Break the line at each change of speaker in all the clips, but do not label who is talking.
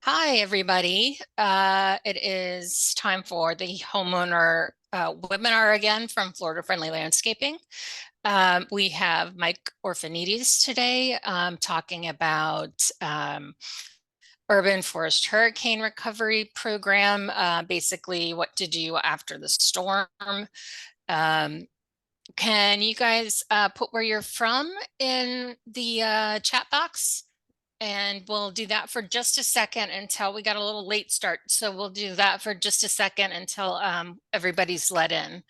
Hi, everybody. It is time for the homeowner webinar again from Florida Friendly Landscaping. We have Mike Orfanedes today talking about urban forest hurricane recovery program, basically what to do after the storm. Can you guys put where you're from in the chat box? And we'll do that for just a second until we got a little late start. So we'll do that for just a second until everybody's let in.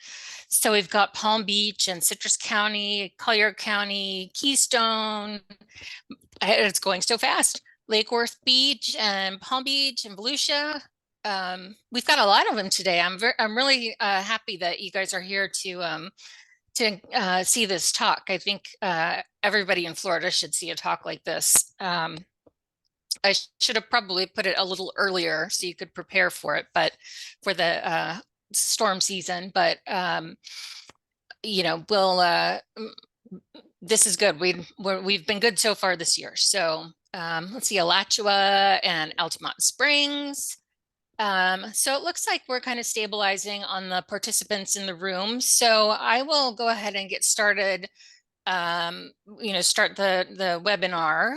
So we've got Palm Beach and Citrus County, Collier County, Keystone. It's going so fast. Lake Worth Beach and Palm Beach and Volusia. We've got a lot of them today. I'm really happy that you guys are here to see this talk. I think everybody in Florida should see a talk like this. I should have probably put it a little earlier so you could prepare for it, but for the storm season. But this is good. We've been good so far this year. So let's see, Alachua and Altamont Springs. So it looks like we're kind of stabilizing on the participants in the room. So I will go ahead and get started. Start the webinar.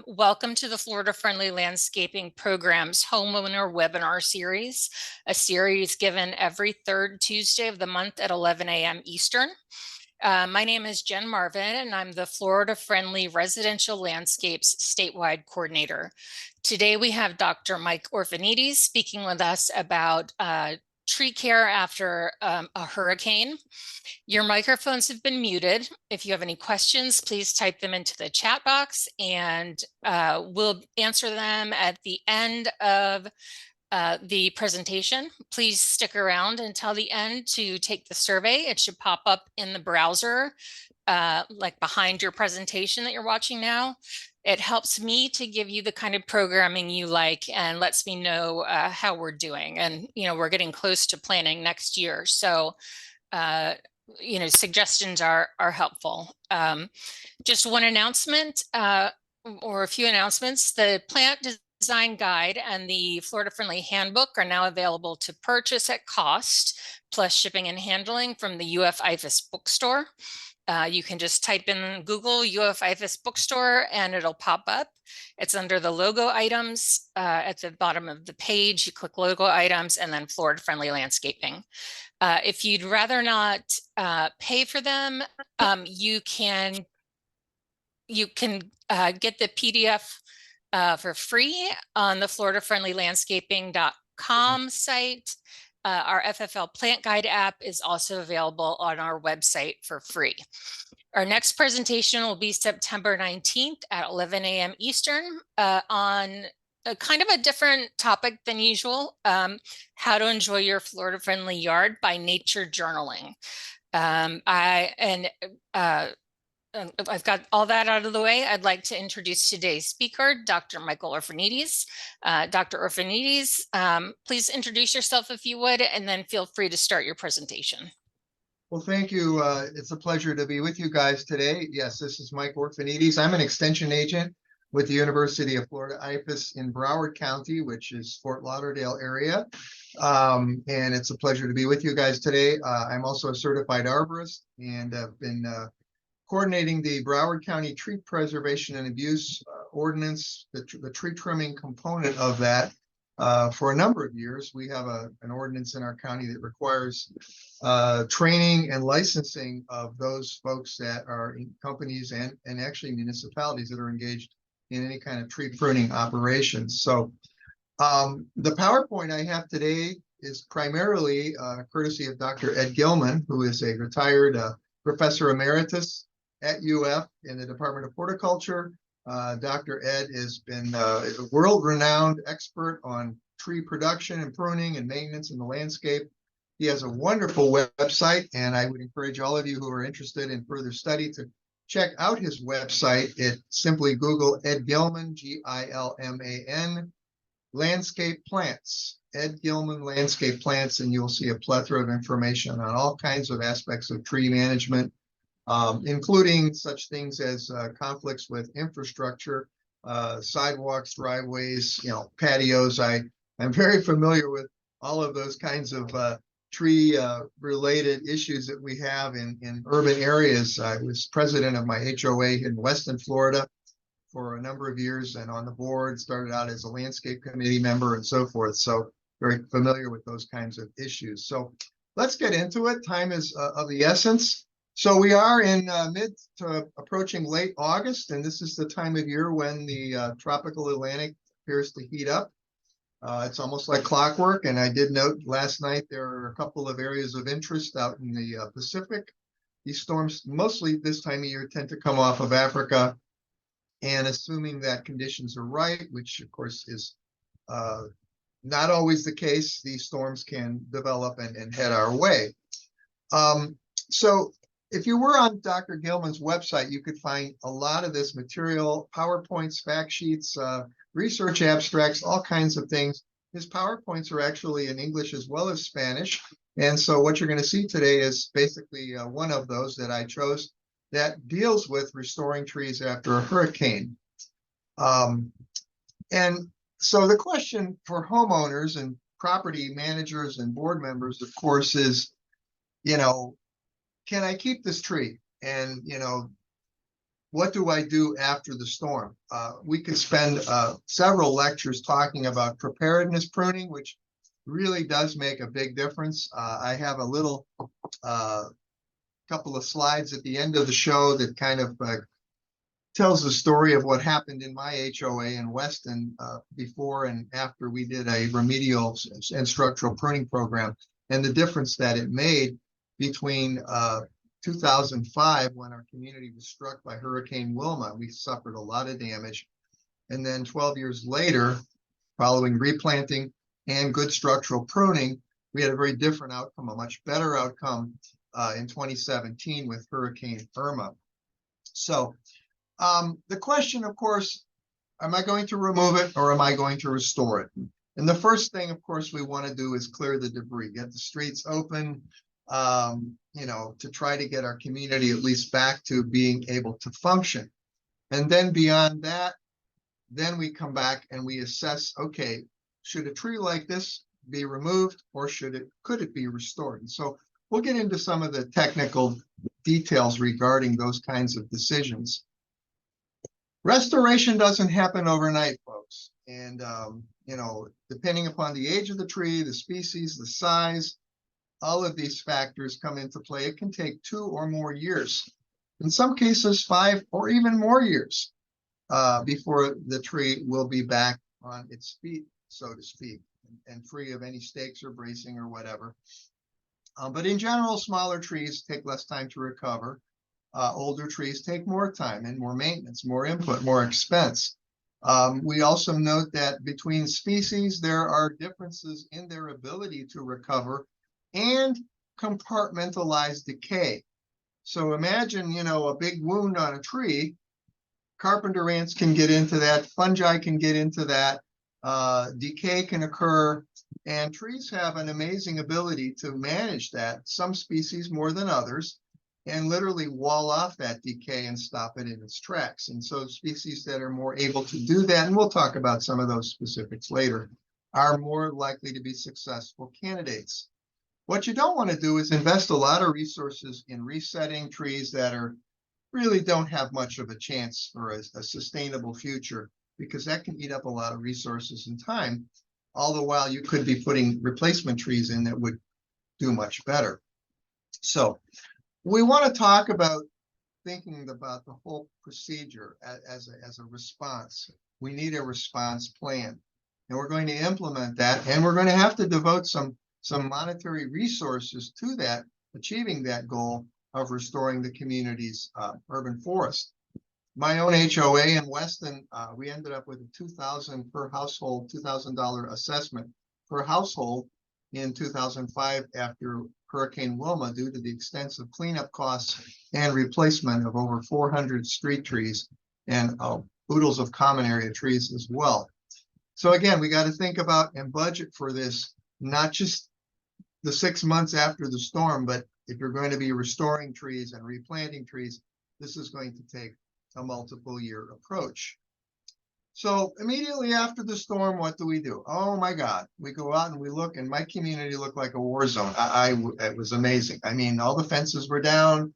Welcome to the Florida Friendly Landscaping Program's Homeowner Webinar Series, a series given every third Tuesday of the month at 11 a.m. Eastern. My name is Jen Marvin, and I'm the Florida Friendly Residential Landscapes Statewide Coordinator. Today we have Dr. Mike Orfanedes speaking with us about tree care after a hurricane. Your microphones have been muted. If you have any questions, please type them into the chat box and we'll answer them at the end of the presentation. Please stick around until the end to take the survey. It should pop up in the browser, like behind your presentation that you're watching now. It helps me to give you the kind of programming you like and lets me know how we're doing. And, we're getting close to planning next year. So, suggestions are helpful. Just one announcement or a few announcements. The plant design guide and the Florida Friendly handbook are now available to purchase at cost, plus shipping and handling from the IFAS bookstore. You can just type in Google IFAS bookstore and it'll pop up. It's under the logo items at the bottom of the page. You click logo items and then Florida Friendly Landscaping. If you'd rather not pay for them, you can get the PDF for free on the floridafriendlylandscaping.com site. Our FFL Plant Guide app is also available on our website for free. Our next presentation will be September 19th at 11 a.m. Eastern on a kind of a different topic than usual, how to enjoy your Florida-friendly yard by nature journaling. I've got all that out of the way. I'd like to introduce today's speaker, Dr. Michael Orfanedes. Dr. Orfanedes, please introduce yourself if you would, and then feel free to start your presentation.
Well, thank you. It's a pleasure to be with you guys today. Yes, this is Mike Orfanedes. I'm an extension agent with the University of Florida IFAS in Broward County, which is Fort Lauderdale area. And it's a pleasure to be with you guys today. I'm also a certified arborist and have been coordinating the Broward County Tree Preservation and Abuse Ordinance, the tree trimming component of that for a number of years. We have an ordinance in our county that requires training and licensing of those folks that are in companies and actually municipalities that are engaged in any kind of tree pruning operations. So the PowerPoint I have today is primarily courtesy of Dr. Ed Gilman, who is a retired professor emeritus at UF in the Department of Horticulture. Dr. Ed has been a world-renowned expert on tree production and pruning and maintenance in the landscape. He has a wonderful website, and I would encourage all of you who are interested in further study to check out his website. Simply Google Ed Gilman, Gilman, landscape plants, Ed Gilman landscape plants, and you'll see a plethora of information on all kinds of aspects of tree management, including such things as conflicts with infrastructure sidewalks, driveways, patios. I'm very familiar with all of those kinds of tree related issues that we have in urban areas. I was president of my HOA in Weston, Florida for a number of years and on the board, started out as a landscape committee member and so forth. So very familiar with those kinds of issues. So let's get into it. Time is of the essence. So we are in mid to approaching late August, and this is the time of year when the tropical Atlantic appears to heat up. It's almost like clockwork, and I did note last night there are a couple of areas of interest out in the Pacific. These storms, mostly this time of year, tend to come off of Africa, and assuming that conditions are right, which of course is not always the case, these storms can develop and head our way. So if you were on Dr. Gilman's website, you could find a lot of this material, PowerPoints, fact sheets, research abstracts, all kinds of things. His PowerPoints are actually in English as well as Spanish. And so what you're going to see today is basically one of those that I chose that deals with restoring trees after a hurricane. And so the question for homeowners and property managers and board members, of course, is, can I keep this tree? And, what do I do after the storm? We could spend several lectures talking about preparedness pruning, which really does make a big difference. I have a little couple of slides at the end of the show that kind of tells the story of what happened in my HOA in Weston before and after we did a remedial and structural pruning program, and the difference that it made between 2005, when our community was struck by Hurricane Wilma. We suffered a lot of damage. And then 12 years later, following replanting and good structural pruning, we had a very different outcome, a much better outcome in 2017 with Hurricane Irma. So the question, of course, am I going to remove it or am I going to restore it? And the first thing, of course, we want to do is clear the debris, get the streets open, to try to get our community at least back to being able to function. And then beyond that, then we come back and we assess, okay, should a tree like this be removed or could it be restored? And so we'll get into some of the technical details regarding those kinds of decisions. Restoration doesn't happen overnight, folks. And, depending upon the age of the tree, the species, the size, all of these factors come into play. It can take 2 or more years, in some cases 5 or even more years before the tree will be back on its feet, so to speak, and free of any stakes or bracing or whatever. But in general, smaller trees take less time to recover. Older trees take more time and more maintenance, more input, more expense. We also note that between species, there are differences in their ability to recover and compartmentalize decay. So imagine, a big wound on a tree. Carpenter ants can get into that, fungi can get into that, decay can occur, and trees have an amazing ability to manage that, some species more than others, and literally wall off that decay and stop it in its tracks. And so species that are more able to do that, and we'll talk about some of those specifics later, are more likely to be successful candidates. What you don't want to do is invest a lot of resources in resetting trees that really don't have much of a chance for a sustainable future, because that can eat up a lot of resources and time, all the while you could be putting replacement trees in that would do much better. So we want to talk about thinking about the whole procedure as a response. We need a response plan, and we're going to implement that, and we're going to have to devote some monetary resources to that, achieving that goal of restoring the community's urban forest. My own HOA in Weston, we ended up with a $2,000 per household, $2,000 assessment per household in 2005 after Hurricane Wilma, due to the extensive cleanup costs and replacement of over 400 street trees and oodles of common area trees as well. So again, we got to think about and budget for this, not just the 6 months after the storm, but if you're going to be restoring trees and replanting trees, this is going to take a multiple year approach. So immediately after the storm, what do? Oh my God, we go out and we look, and my community looked like a war zone. It was amazing. I mean, all the fences were down.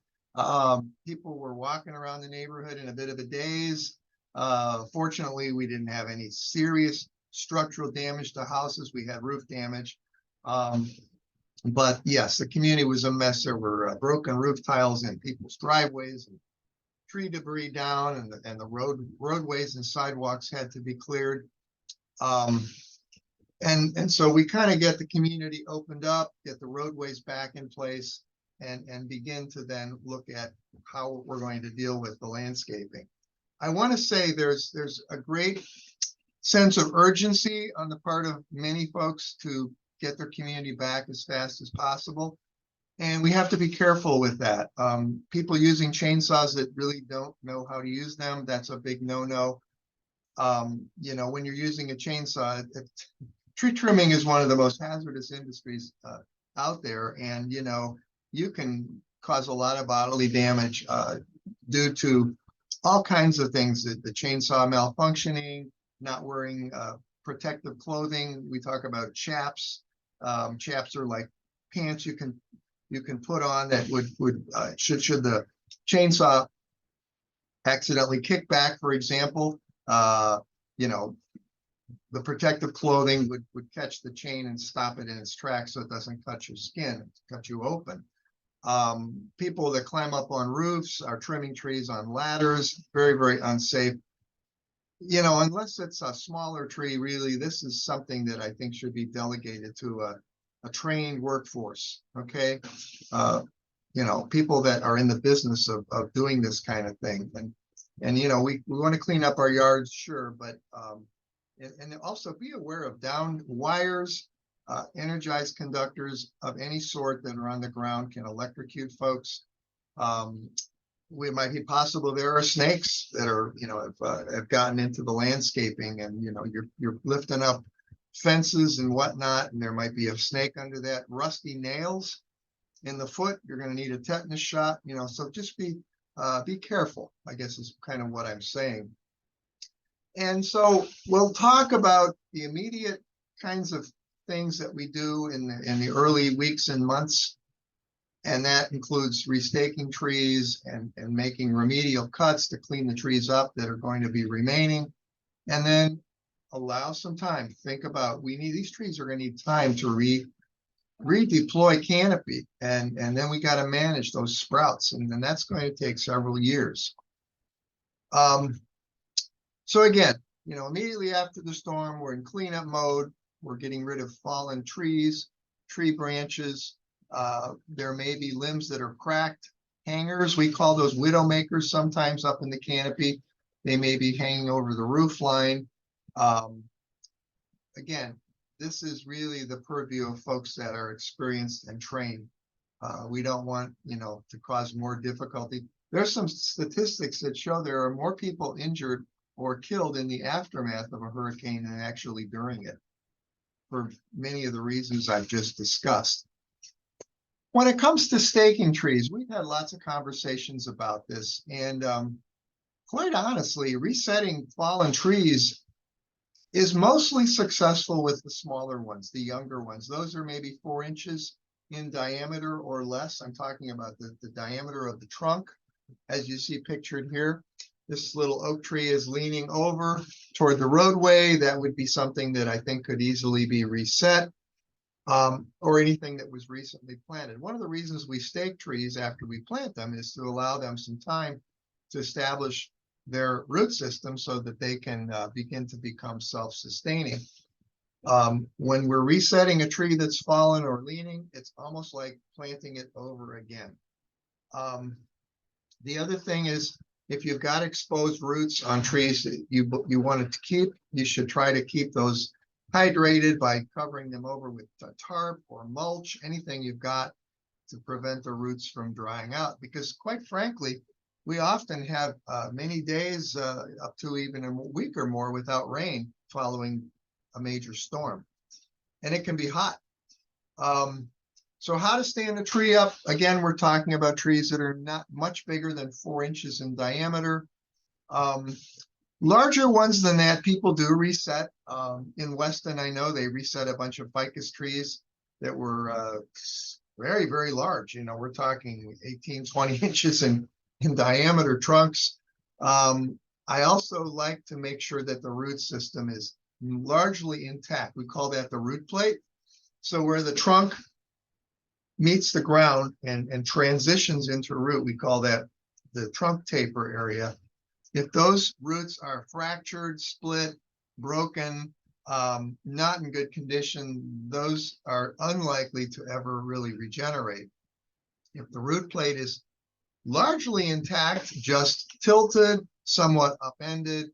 People were walking around the neighborhood in a bit of a daze. Fortunately, we didn't have any serious structural damage to houses. We had roof damage. But yes, the community was a mess. There were broken roof tiles in people's driveways, and tree debris down, and the roadways and sidewalks had to be cleared. And so we kind of get the community opened up, get the roadways back in place, and begin to then look at how we're going to deal with the landscaping. I want to say there's a great sense of urgency on the part of many folks to get their community back as fast as possible. And we have to be careful with that. People using chainsaws that really don't know how to use them, that's a big no-no. You know, when you're using a chainsaw, tree trimming is one of the most hazardous industries out there. And, you know, you can cause a lot of bodily damage due to all kinds of things, the chainsaw malfunctioning, not wearing protective clothing. We talk about chaps. Chaps are like pants you can put on that would should the chainsaw accidentally kick back, for example, you know, the protective clothing would catch the chain and stop it in its tracks so it doesn't cut your skin, cut you open. People that climb up on roofs are trimming trees on ladders, very, very unsafe. You know, unless it's a smaller tree, really, this is something that I think should be delegated to a trained workforce, okay? You know, people that are in the business of doing this kind of thing. And you know, we want to clean up our yards, sure, but and also be aware of down wires, energized conductors of any sort that are on the ground can electrocute folks. It might be possible there are snakes that are, you know, have gotten into the landscaping, and you know, you're lifting up fences and whatnot, and there might be a snake under that. Rusty nails in the foot, you're going to need a tetanus shot, you know, so just be careful, I guess is kind of what I'm saying. And so we'll talk about the immediate kinds of things that we do in the early weeks and months. And that includes restaking trees and making remedial cuts to clean the trees up that are going to be remaining. And then allow some time. Think about, these trees are going to need time to redeploy canopy. And then we got to manage those sprouts. And then that's going to take several years. So again, you know, immediately after the storm, we're in cleanup mode. We're getting rid of fallen trees, tree branches. There may be limbs that are cracked. Hangers, we call those widow makers, sometimes up in the canopy. They may be hanging over the roof line. Again, this is really the purview of folks that are experienced and trained. We don't want, you know, to cause more difficulty. There's some statistics that show there are more people injured or killed in the aftermath of a hurricane than actually during it, for many of the reasons I've just discussed. When it comes to staking trees, we've had lots of conversations about this, and quite honestly, resetting fallen trees is mostly successful with the smaller ones, the younger ones. Those are maybe 4 inches in diameter or less. I'm talking about the diameter of the trunk, as you see pictured here. This little oak tree is leaning over toward the roadway. That would be something that I think could easily be reset, or anything that was recently planted. One of the reasons we stake trees after we plant them is to allow them some time to establish their root system so that they can begin to become self-sustaining. When we're resetting a tree that's fallen or leaning, it's almost like planting it over again. The other thing is, if you've got exposed roots on trees that you wanted to keep, you should try to keep those hydrated by covering them over with tarp or mulch, anything you've got to prevent the roots from drying out. Because quite frankly, we often have many days, up to even a week or more, without rain following a major storm. And it can be hot. So how to stand a tree up? Again, we're talking about trees that are not much bigger than 4 inches in diameter. Larger ones than that, people do reset. In Weston, I know they reset a bunch of ficus trees that were very, very large. You know, we're talking 18, 20 inches in diameter trunks. I also like to make sure that the root system is largely intact. We call that the root plate. So where the trunk meets the ground and transitions into root, we call that the trunk taper area. If those roots are fractured, split, broken, not in good condition, those are unlikely to ever really regenerate. If the root plate is largely intact, just tilted, somewhat upended,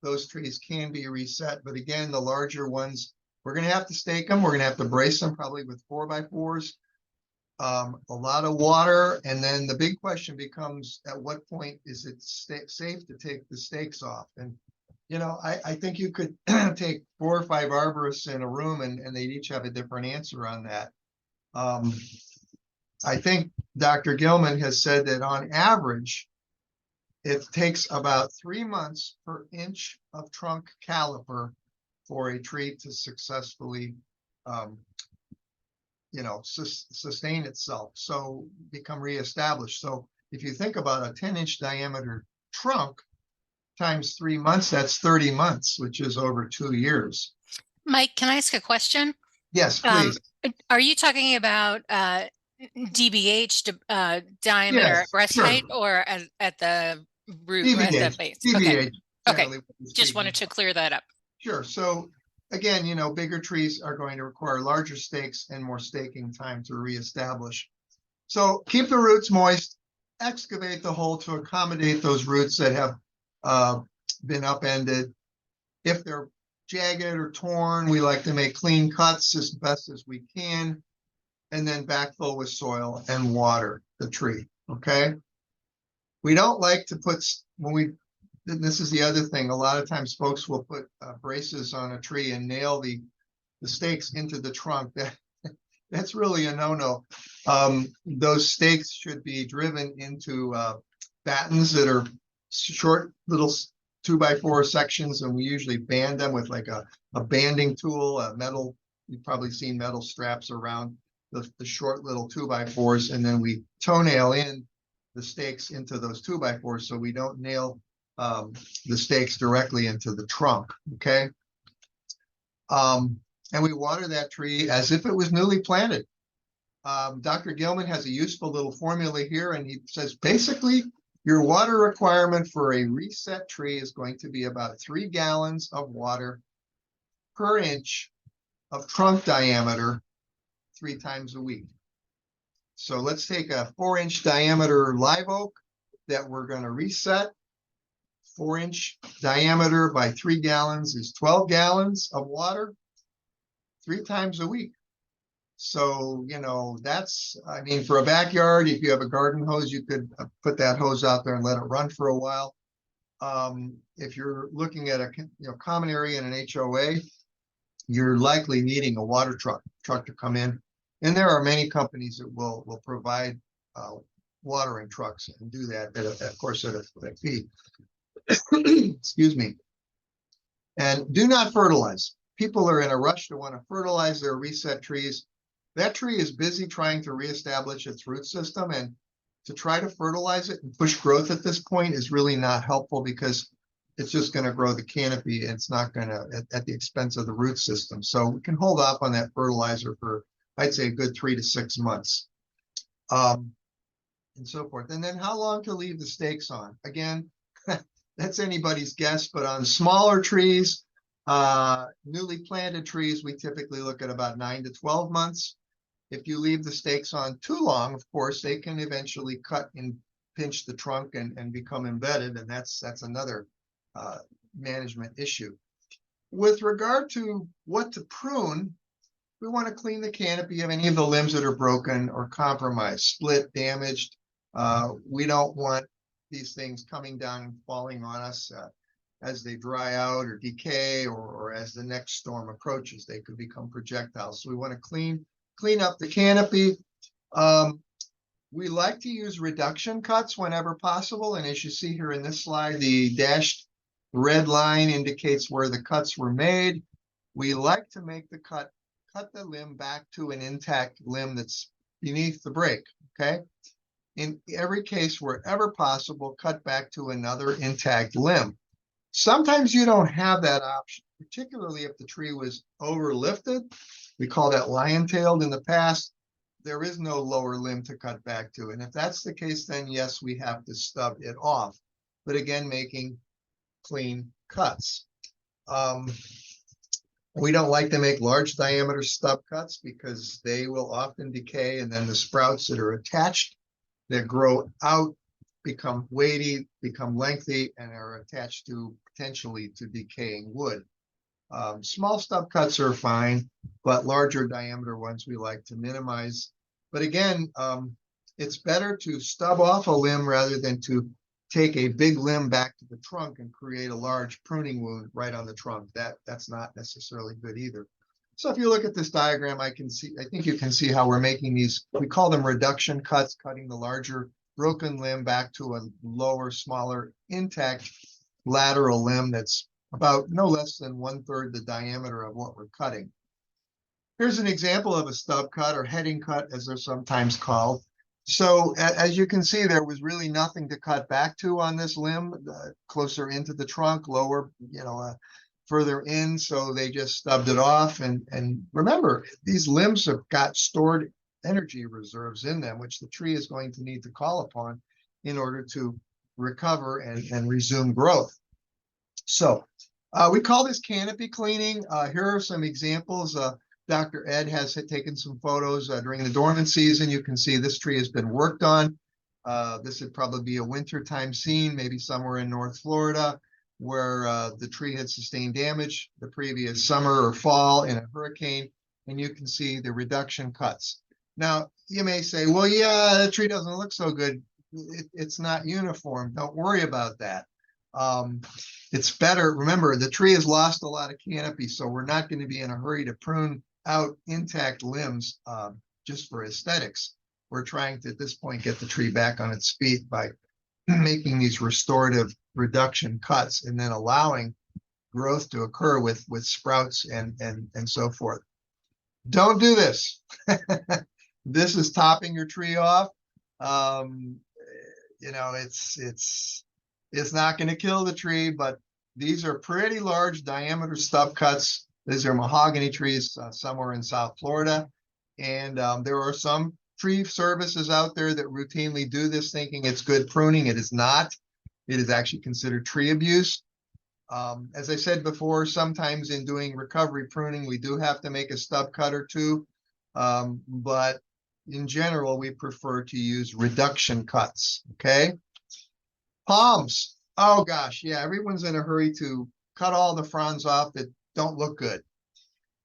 those trees can be reset. But again, the larger ones, we're going to have to stake them. We're going to have to brace them probably with 4x4s. A lot of water, and then the big question becomes, at what point is it safe to take the stakes off? And you know, I think you could take 4 or 5 arborists in a room and they'd each have a different answer on that. I think Dr. Gilman has said that on average, it takes about 3 months per inch of trunk caliper for a tree to successfully you know, sustain itself, so become reestablished. So if you think about a 10-inch diameter trunk times 3 months, that's 30 months, which is over 2 years.
Mike, can I ask a question?
Yes, please.
Are you talking about DBH, diameter
Yes,
at breast
sure.
height, or at the root,
DBH,
at the base?
DBH,
Okay, just wanted to clear that up.
Sure. So again, you know, bigger trees are going to require larger stakes and more staking time to reestablish. So keep the roots moist, excavate the hole to accommodate those roots that have been upended. If they're jagged or torn, we like to make clean cuts as best as we can, and then backfill with soil and water the tree, okay? We don't like to put, this is the other thing, a lot of times folks will put braces on a tree and nail the stakes into the trunk. That's really a no-no. Those stakes should be driven into battens that are short little 2x4 sections, and we usually band them with like a banding tool, a metal, you've probably seen metal straps around the short little 2x4s, and then we toenail in the stakes into those 2x4s so we don't nail the stakes directly into the trunk, okay? And we water that tree as if it was newly planted. Dr. Gilman has a useful little formula here, and he says basically your water requirement for a reset tree is going to be about 3 gallons of water per inch of trunk diameter 3 times a week. So let's take a 4-inch diameter live oak that we're going to reset. 4-inch diameter by 3 gallons is 12 gallons of water 3 times a week. So, you know, that's, I mean, for a backyard, if you have a garden hose, you could put that hose out there and let it run for a while. If you're looking at a common area in an HOA, you're likely needing a water truck to come in. And there are many companies that will provide watering trucks and do that, of course, at a fee. Excuse me. And do not fertilize. People are in a rush to want to fertilize their reset trees. That tree is busy trying to reestablish its root system, and to try to fertilize it and push growth at this point is really not helpful because it's just going to grow the canopy. And it's not going to at the expense of the root system. So we can hold off on that fertilizer for, I'd say, a good 3 to 6 months, and so forth. And then how long to leave the stakes on? Again, that's anybody's guess, but on smaller trees, newly planted trees, we typically look at about 9 to 12 months. If you leave the stakes on too long, of course, they can eventually cut and pinch the trunk and become embedded, and that's another management issue. With regard to what to prune, we want to clean the canopy of any of the limbs that are broken or compromised, split, damaged. We don't want these things coming down and falling on us as they dry out or decay, or as the next storm approaches. They could become projectiles. So we want to clean up the canopy. We like to use reduction cuts whenever possible. And as you see here in this slide, the dashed The red line indicates where the cuts were made. We like to make the cut the limb back to an intact limb that's beneath the break, okay? In every case, wherever possible, cut back to another intact limb. Sometimes you don't have that option, particularly if the tree was overlifted. We call that lion-tailed in the past. There is no lower limb to cut back to. And if that's the case, then yes, we have to stub it off. But again, making clean cuts. We don't like to make large diameter stub cuts because they will often decay, and then the sprouts that are attached that grow out become weighty, become lengthy, and are attached to potentially to decaying wood. Small stub cuts are fine, but larger diameter ones we like to minimize. But again, it's better to stub off a limb rather than to take a big limb back to the trunk and create a large pruning wound right on the trunk. That's not necessarily good either. So if you look at this diagram, I think you can see how we're making these, we call them reduction cuts, cutting the larger broken limb back to a lower, smaller, intact lateral limb that's about no less than 1/3 the diameter of what we're cutting. Here's an example of a stub cut, or heading cut, as they're sometimes called. So as you can see, there was really nothing to cut back to on this limb, closer into the trunk, lower, further in. So they just stubbed it off. And remember, these limbs have got stored energy reserves in them, which the tree is going to need to call upon in order to recover and resume growth. So we call this canopy cleaning. Here are some examples. Dr. Ed has taken some photos during the dormant season. You can see this tree has been worked on. This would probably be a wintertime scene, maybe somewhere in North Florida, where the tree had sustained damage the previous summer or fall in a hurricane, and you can see the reduction cuts. Now, you may say, well, yeah, the tree doesn't look so good. It's not uniform. Don't worry about that. It's better. Remember, the tree has lost a lot of canopy, so we're not going to be in a hurry to prune out intact limbs just for aesthetics. We're trying to, at this point, get the tree back on its feet by making these restorative reduction cuts and then allowing growth to occur with sprouts and so forth. Don't do this. This is topping your tree off. It's not going to kill the tree, but these are pretty large diameter stub cuts. These are mahogany trees somewhere in South Florida. And there are some tree services out there that routinely do this thinking it's good pruning. It is not. It is actually considered tree abuse. As I said before, sometimes in doing recovery pruning, we do have to make a stub cut or two. But in general, we prefer to use reduction cuts, okay? Palms. Oh gosh, yeah, everyone's in a hurry to cut all the fronds off that don't look good.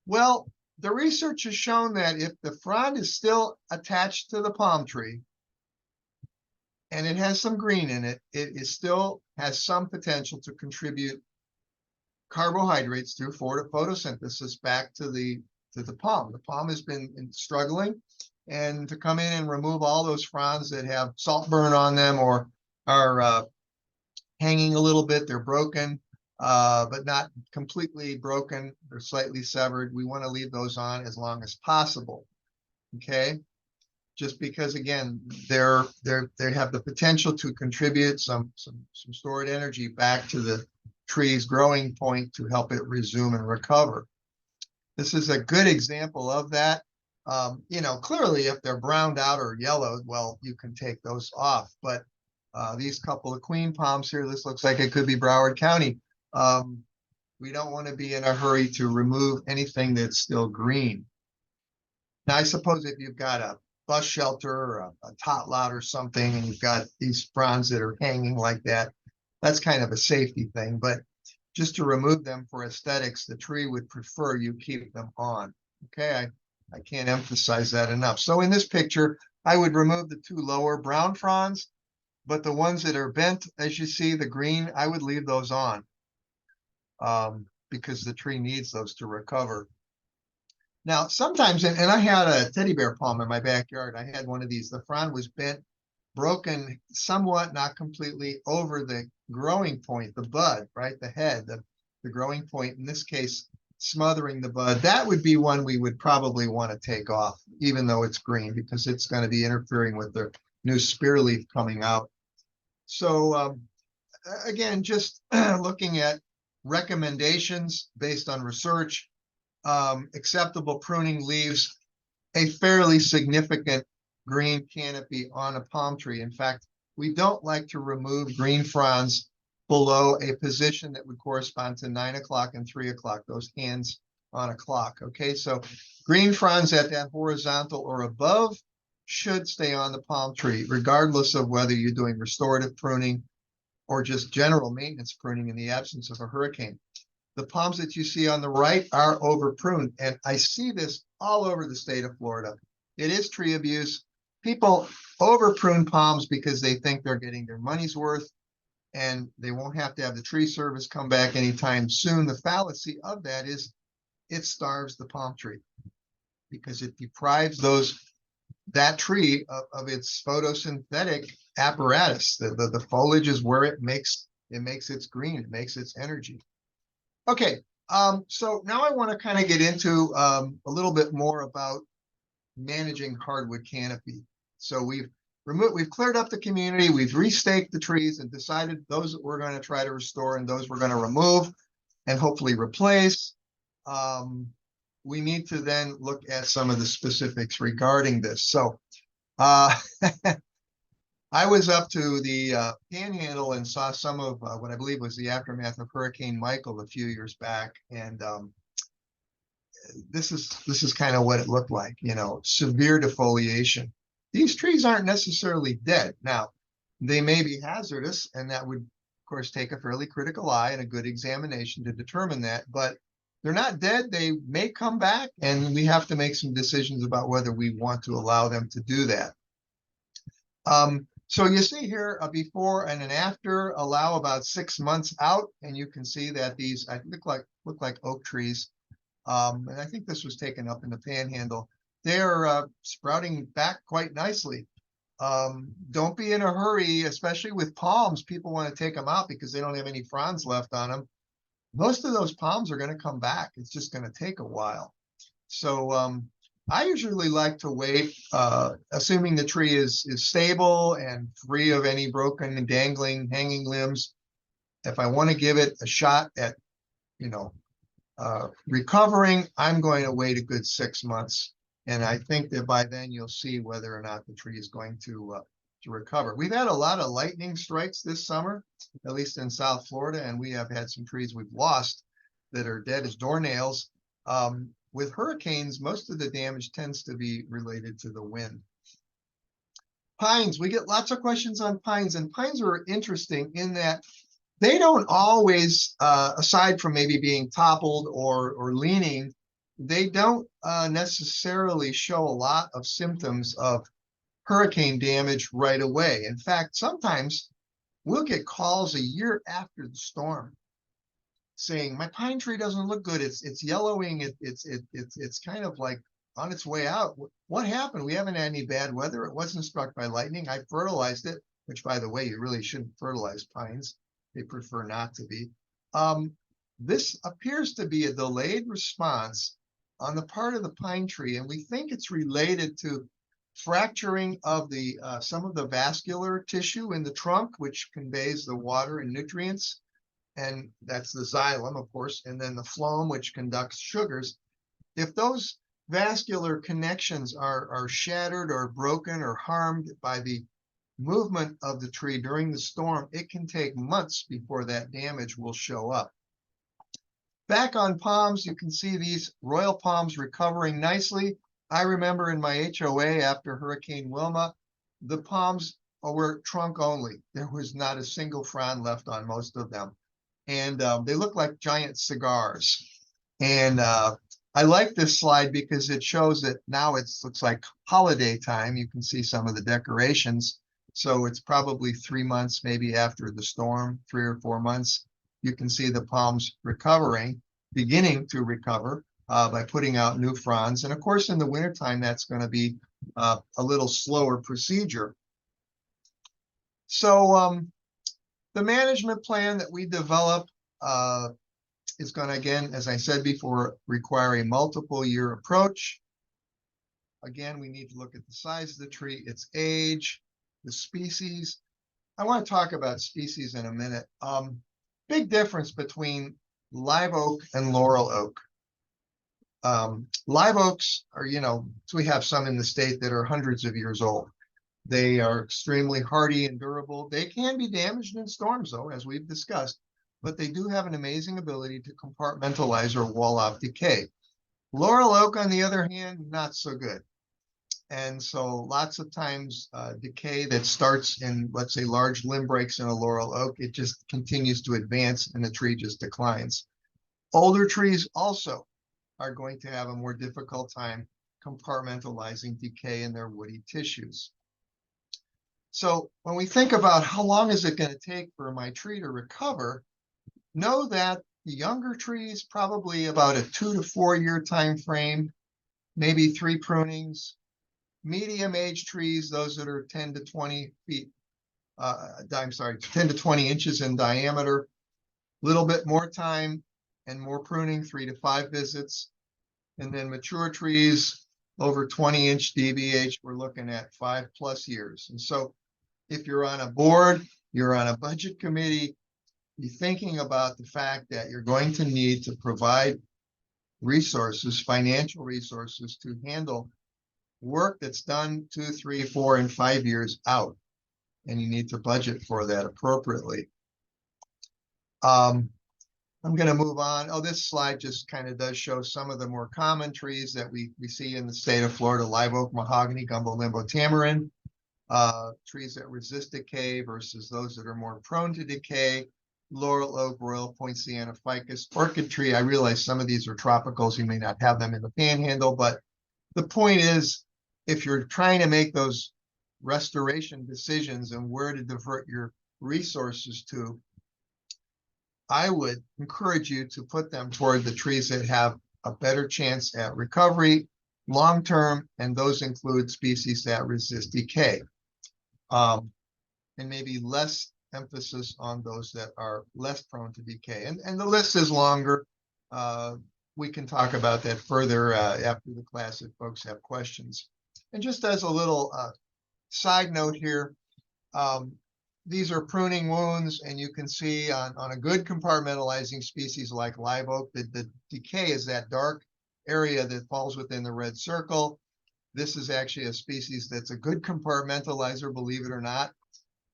Well, the research has shown that if the frond is still attached to the palm tree and it has some green in it, it still has some potential to contribute carbohydrates through photosynthesis back to the palm. The palm has been struggling, and to come in and remove all those fronds that have salt burn on them or are hanging a little bit, they're broken, but not completely broken. They're slightly severed. We want to leave those on as long as possible. Okay, just because again, they have the potential to contribute some stored energy back to the tree's growing point to help it resume and recover. This is a good example of that. Clearly, if they're browned out or yellowed, well, you can take those off. But these couple of queen palms here, this looks like it could be Broward County. We don't want to be in a hurry to remove anything that's still green. Now, I suppose if you've got a bus shelter or a tot lot or something, and you've got these fronds that are hanging like that, that's kind of a safety thing. But just to remove them for aesthetics, the tree would prefer you keep them on. Okay, I can't emphasize that enough. So in this picture, I would remove the two lower brown fronds, but the ones that are bent, as you see, the green, I would leave those on because the tree needs those to recover. Now, sometimes, and I had a teddy bear palm in my backyard. I had one of these. The frond was bent broken somewhat, not completely, over the growing point, the bud, right? The head, the growing point, in this case, smothering the bud. That would be one we would probably want to take off, even though it's green, because it's going to be interfering with the new spear leaf coming out. So again, just looking at recommendations based on research, acceptable pruning leaves a fairly significant green canopy on a palm tree. In fact, we don't like to remove green fronds below a position that would correspond to 9 o'clock and 3 o'clock, those hands on a clock. Okay, so green fronds at that horizontal or above should stay on the palm tree, regardless of whether you're doing restorative pruning or just general maintenance pruning in the absence of a hurricane. The palms that you see on the right are over pruned, and I see this all over the state of Florida. It is tree abuse. People over prune palms because they think they're getting their money's worth and they won't have to have the tree service come back anytime soon. The fallacy of that is it starves the palm tree because it deprives that tree of its photosynthetic apparatus. The foliage is where it makes its green, it makes its energy. Okay, so now I want to kind of get into a little bit more about managing hardwood canopy. So we've cleared up the community, we've restaked the trees and decided those that we're going to try to restore and those we're going to remove and hopefully replace. We need to then look at some of the specifics regarding this. So I was up to the Panhandle and saw some of what I believe was the aftermath of Hurricane Michael a few years back, and this is kind of what it looked like. You know, severe defoliation. These trees aren't necessarily dead. Now, they may be hazardous, and that would, of course, take a fairly critical eye and a good examination to determine that. But they're not dead. They may come back, and we have to make some decisions about whether we want to allow them to do that. So you see here a before and an after, allow about 6 months out, and you can see that these look like oak trees. And I think this was taken up in the Panhandle. They're sprouting back quite nicely. Don't be in a hurry, especially with palms. People want to take them out because they don't have any fronds left on them. Most of those palms are going to come back. It's just going to take a while. So I usually like to wait, assuming the tree is stable and free of any broken and dangling hanging limbs. If I want to give it a shot at, recovering, I'm going to wait a good 6 months. And I think that by then you'll see whether or not the tree is going to recover. We've had a lot of lightning strikes this summer, at least in South Florida, and we have had some trees we've lost that are dead as doornails. With hurricanes, most of the damage tends to be related to the wind. Pines, we get lots of questions on pines, and pines are interesting in that they don't always, aside from maybe being toppled or leaning, they don't necessarily show a lot of symptoms of hurricane damage right away. In fact, sometimes we'll get calls a year after the storm saying my pine tree doesn't look good. It's yellowing. It's kind of like on its way out. What happened? We haven't had any bad weather. It wasn't struck by lightning. I fertilized it, which, by the way, you really shouldn't fertilize pines. They prefer not to be. This appears to be a delayed response on the part of the pine tree, and we think it's related to fracturing of the some of the vascular tissue in the trunk, which conveys the water and nutrients. And that's the xylem, of course, and then the phloem, which conducts sugars. If those vascular connections are shattered or broken or harmed by the movement of the tree during the storm, it can take months before that damage will show up. Back on palms, you can see these royal palms recovering nicely. I remember in my HOA after Hurricane Wilma, the palms were trunk only. There was not a single frond left on most of them. And they look like giant cigars. And I like this slide because it shows that now it looks like holiday time. You can see some of the decorations. So it's probably 3 months, maybe after the storm, 3 or 4 months. You can see the palms recovering, beginning to recover by putting out new fronds. And of course, in the wintertime, that's going to be a little slower procedure. So the management plan that we develop is going to, again, as I said before, require a multiple year approach. Again, we need to look at the size of the tree, its age, the species. I want to talk about species in a minute. Big difference between live oak and laurel oak. Live oaks are, so we have some in the state that are hundreds of years old. They are extremely hardy and durable. They can be damaged in storms, though, as we've discussed, but they do have an amazing ability to compartmentalize or wall off decay. Laurel oak, on the other hand, not so good. And so lots of times decay that starts in, let's say, large limb breaks in a laurel oak, it just continues to advance and the tree just declines. Older trees also are going to have a more difficult time compartmentalizing decay in their woody tissues. So when we think about how long is it going to take for my tree to recover, know that the younger trees, probably about a 2 to 4 year time frame, maybe 3 prunings. Medium age trees, those that are 10 to 20 feet, 10 to 20 inches in diameter, a little bit more time and more pruning, 3 to 5 visits. And then mature trees over 20-inch DBH, we're looking at 5+ years. And so if you're on a board, you're on a budget committee, you're thinking about the fact that you're going to need to provide resources, financial resources, to handle work that's done 2, 3, 4, and 5 years out, and you need to budget for that appropriately. I'm going to move on. Oh, this slide just kind of does show some of the more common trees that we see in the state of Florida: live oak, mahogany, gumbo, limbo, tamarind. Trees that resist decay versus those that are more prone to decay: laurel oak, royal poinciana ficus, orchid tree. I realize some of these are tropicals. You may not have them in the panhandle, but the point is, if you're trying to make those restoration decisions and where to divert your resources to, I would encourage you to put them toward the trees that have a better chance at recovery long-term, and those include species that resist decay. And maybe less emphasis on those that are less prone to decay. And the list is longer. We can talk about that further after the class if folks have questions. And just as a little side note here, these are pruning wounds, and you can see on a good compartmentalizing species like live oak, the decay is that dark area that falls within the red circle. This is actually a species that's a good compartmentalizer, believe it or not.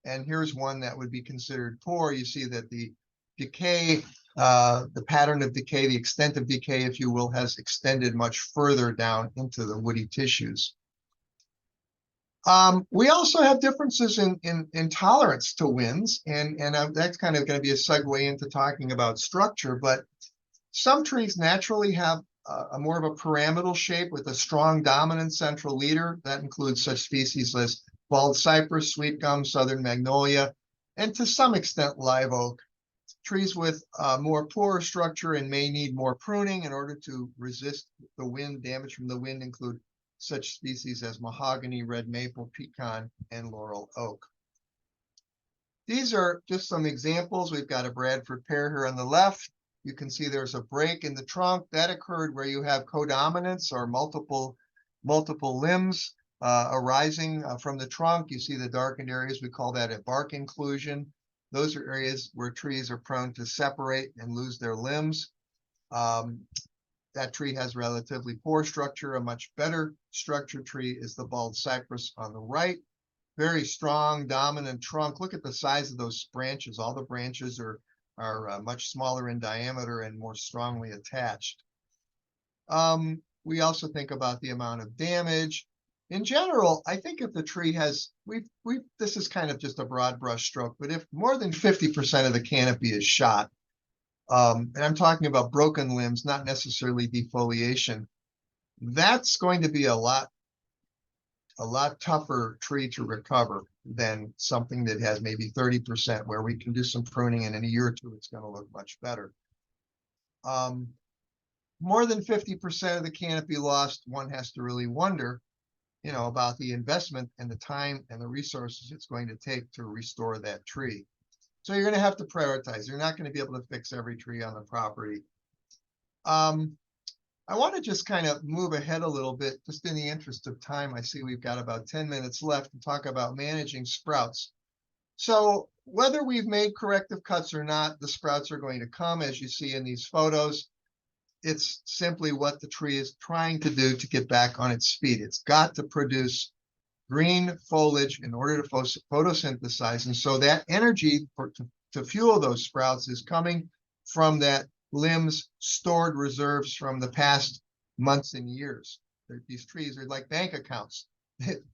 And here's one that would be considered poor. You see that the decay, the pattern of decay, the extent of decay, if you will, has extended much further down into the woody tissues. We also have differences in tolerance to winds, and that's kind of going to be a segue into talking about structure. But some trees naturally have a more of a pyramidal shape with a strong dominant central leader. That includes such species as bald cypress, sweet gum, southern magnolia, and to some extent live oak. Trees with more poorer structure and may need more pruning in order to resist the wind, damage from the wind, include such species as mahogany, red maple, pecan, and laurel oak. These are just some examples. We've got a Bradford pear here on the left. You can see there's a break in the trunk that occurred where you have codominance or multiple limbs arising from the trunk. You see the darkened areas. We call that a bark inclusion. Those are areas where trees are prone to separate and lose their limbs. That tree has relatively poor structure. A much better structured tree is the bald cypress on the right. Very strong, dominant trunk. Look at the size of those branches. All the branches are much smaller in diameter and more strongly attached. We also think about the amount of damage. In general, I think if the tree has, this is kind of just a broad brush stroke, but if more than 50% of the canopy is shot, and I'm talking about broken limbs, not necessarily defoliation, that's going to be a lot tougher tree to recover than something that has maybe 30%, where we can do some pruning and in a year or two, it's going to look much better. More than 50% of the canopy lost, one has to really wonder, about the investment and the time and the resources it's going to take to restore that tree. So you're going to have to prioritize. You're not going to be able to fix every tree on the property. I want to just kind of move ahead a little bit, just in the interest of time. I see we've got about 10 minutes left to talk about managing sprouts. So whether we've made corrective cuts or not, the sprouts are going to come, as you see in these photos. It's simply what the tree is trying to do to get back on its feet. It's got to produce green foliage in order to photosynthesize. And so that energy to fuel those sprouts is coming from that limbs stored reserves from the past months and years. These trees are like bank accounts.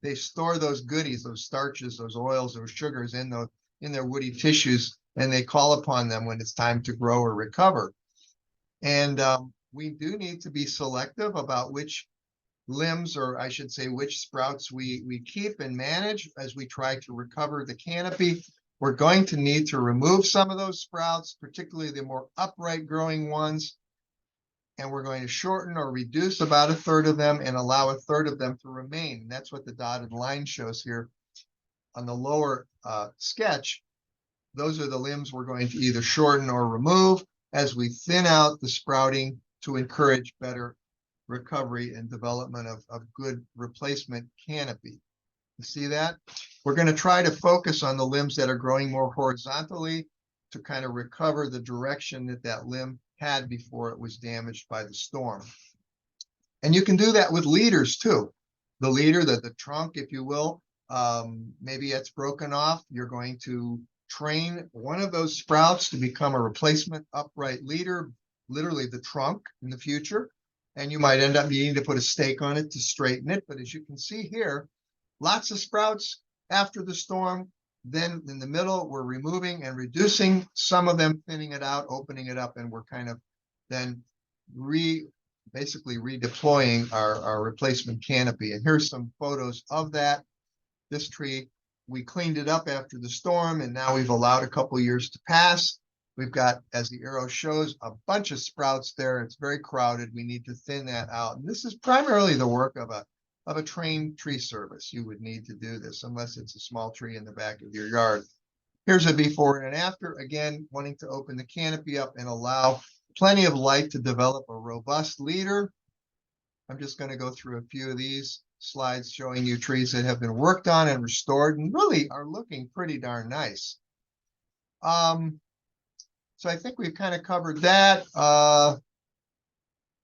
They store those goodies, those starches, those oils, those sugars in their woody tissues, and they call upon them when it's time to grow or recover. And we do need to be selective about which limbs, or I should say, which sprouts we keep and manage as we try to recover the canopy. We're going to need to remove some of those sprouts, particularly the more upright growing ones, and we're going to shorten or reduce about 1/3 of them and allow 1/3 of them to remain. And that's what the dotted line shows here on the lower sketch. Those are the limbs we're going to either shorten or remove as we thin out the sprouting to encourage better recovery and development of good replacement canopy. You see that? We're going to try to focus on the limbs that are growing more horizontally to kind of recover the direction that limb had before it was damaged by the storm. And you can do that with leaders too. The leader, the trunk, if you will, maybe it's broken off. You're going to train one of those sprouts to become a replacement upright leader, literally the trunk in the future. And you might end up needing to put a stake on it to straighten it. But as you can see here, lots of sprouts after the storm. Then in the middle, we're removing and reducing some of them, thinning it out, opening it up, and we're kind of then basically redeploying our replacement canopy. And here's some photos of that. This tree, we cleaned it up after the storm, and now we've allowed a couple years to pass. We've got, as the arrow shows, a bunch of sprouts there. It's very crowded. We need to thin that out. And this is primarily the work of a trained tree service. You would need to do this unless it's a small tree in the back of your yard. Here's a before and after, again, wanting to open the canopy up and allow plenty of light to develop a robust leader. I'm just going to go through a few of these slides showing you trees that have been worked on and restored and really are looking pretty darn nice. So I think we've kind of covered that.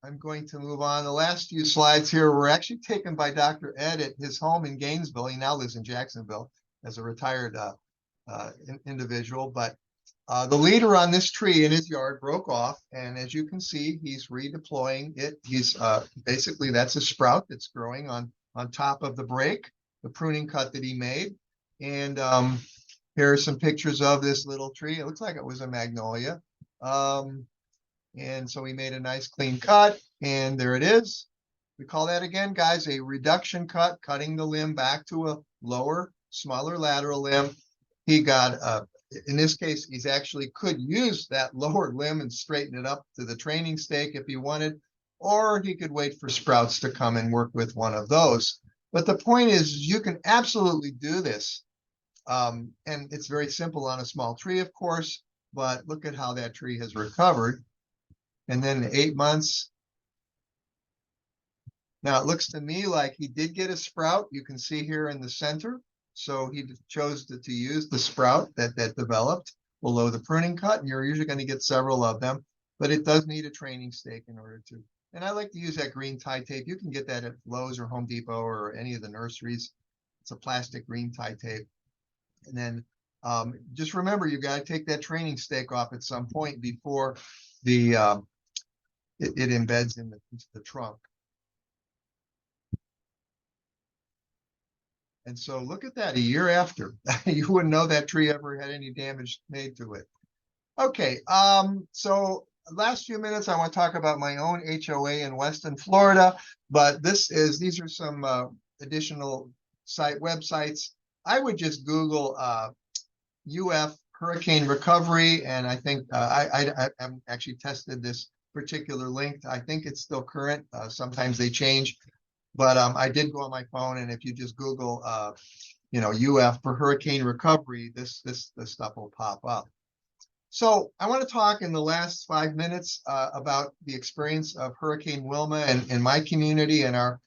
I'm going to move on. The last few slides here were actually taken by Dr. Ed at his home in Gainesville. He now lives in Jacksonville as a retired individual. But the leader on this tree in his yard broke off. And as you can see, he's redeploying it. He's basically, that's a sprout that's growing on top of the break, the pruning cut that he made. And here are some pictures of this little tree. It looks like it was a magnolia. And so we made a nice clean cut, and there it is. We call that, again, guys, a reduction cut, cutting the limb back to a lower, smaller lateral limb. He got, in this case, he's actually could use that lower limb and straighten it up to the training stake if he wanted, or he could wait for sprouts to come and work with one of those. But the point is, you can absolutely do this. And it's very simple on a small tree, of course, but look at how that tree has recovered. And then 8 months. Now it looks to me like he did get a sprout. You can see here in the center. So he chose to use the sprout that developed below the pruning cut. And you're usually going to get several of them, but it does need a training stake in order to. And I like to use that green tie tape. You can get that at Lowe's or Home Depot or any of the nurseries. It's a plastic green tie tape. And then just remember, you got to take that training stake off at some point before the it embeds in the trunk. And so look at that, a year after. You wouldn't know that tree ever had any damage made to it. Okay, so last few minutes, I want to talk about my own HOA in Weston, Florida. But these are some additional websites. I would just Google UF hurricane recovery, and I think I haven't actually tested this particular link. I think it's still current. Sometimes they change. But I did go on my phone, and if you just Google, UF for hurricane recovery, this stuff will pop up. So I want to talk in the last 5 minutes about the experience of Hurricane Wilma in my community and our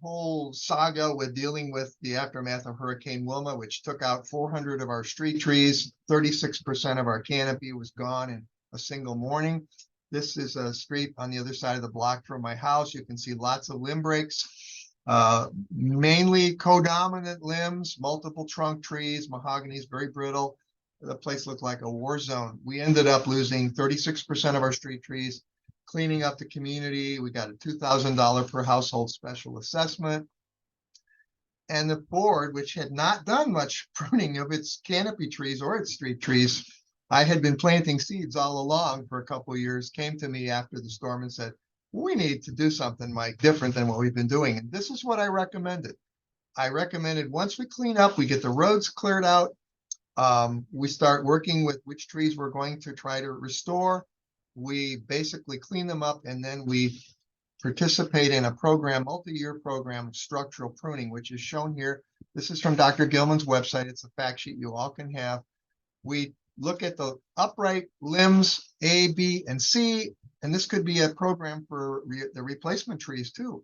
whole saga with dealing with the aftermath of Hurricane Wilma, which took out 400 of our street trees. 36% of our canopy was gone in a single morning. This is a street on the other side of the block from my house. You can see lots of limb breaks, mainly codominant limbs, multiple trunk trees, mahogany's very brittle. The place looked like a war zone. We ended up losing 36% of our street trees, cleaning up the community. We got a $2,000 per household special assessment. And the board, which had not done much pruning of its canopy trees or its street trees, I had been planting seeds all along for a couple of years, came to me after the storm and said, we need to do something, Mike, different than what we've been doing. And this is what I recommended. I recommended once we clean up, we get the roads cleared out, we start working with which trees we're going to try to restore. We basically clean them up, and then we participate in a program, multi-year program of structural pruning, which is shown here. This is from Dr. Gilman's website. It's a fact sheet you all can have. We look at the upright limbs A, B, and C, and this could be a program for the replacement trees too.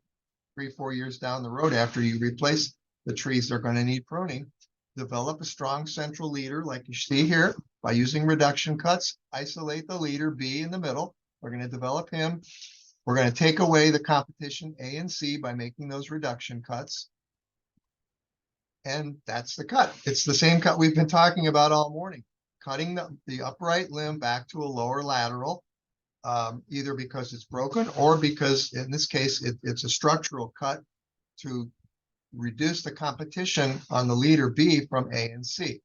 3-4 years down the road, after you replace the trees, they're going to need pruning. Develop a strong central leader like you see here by using reduction cuts. Isolate the leader B in the middle. We're going to develop him. We're going to take away the competition A and C by making those reduction cuts. And that's the cut. It's the same cut we've been talking about all morning. Cutting the upright limb back to a lower lateral, either because it's broken or because, in this case, it's a structural cut to reduce the competition on the leader B from A and C.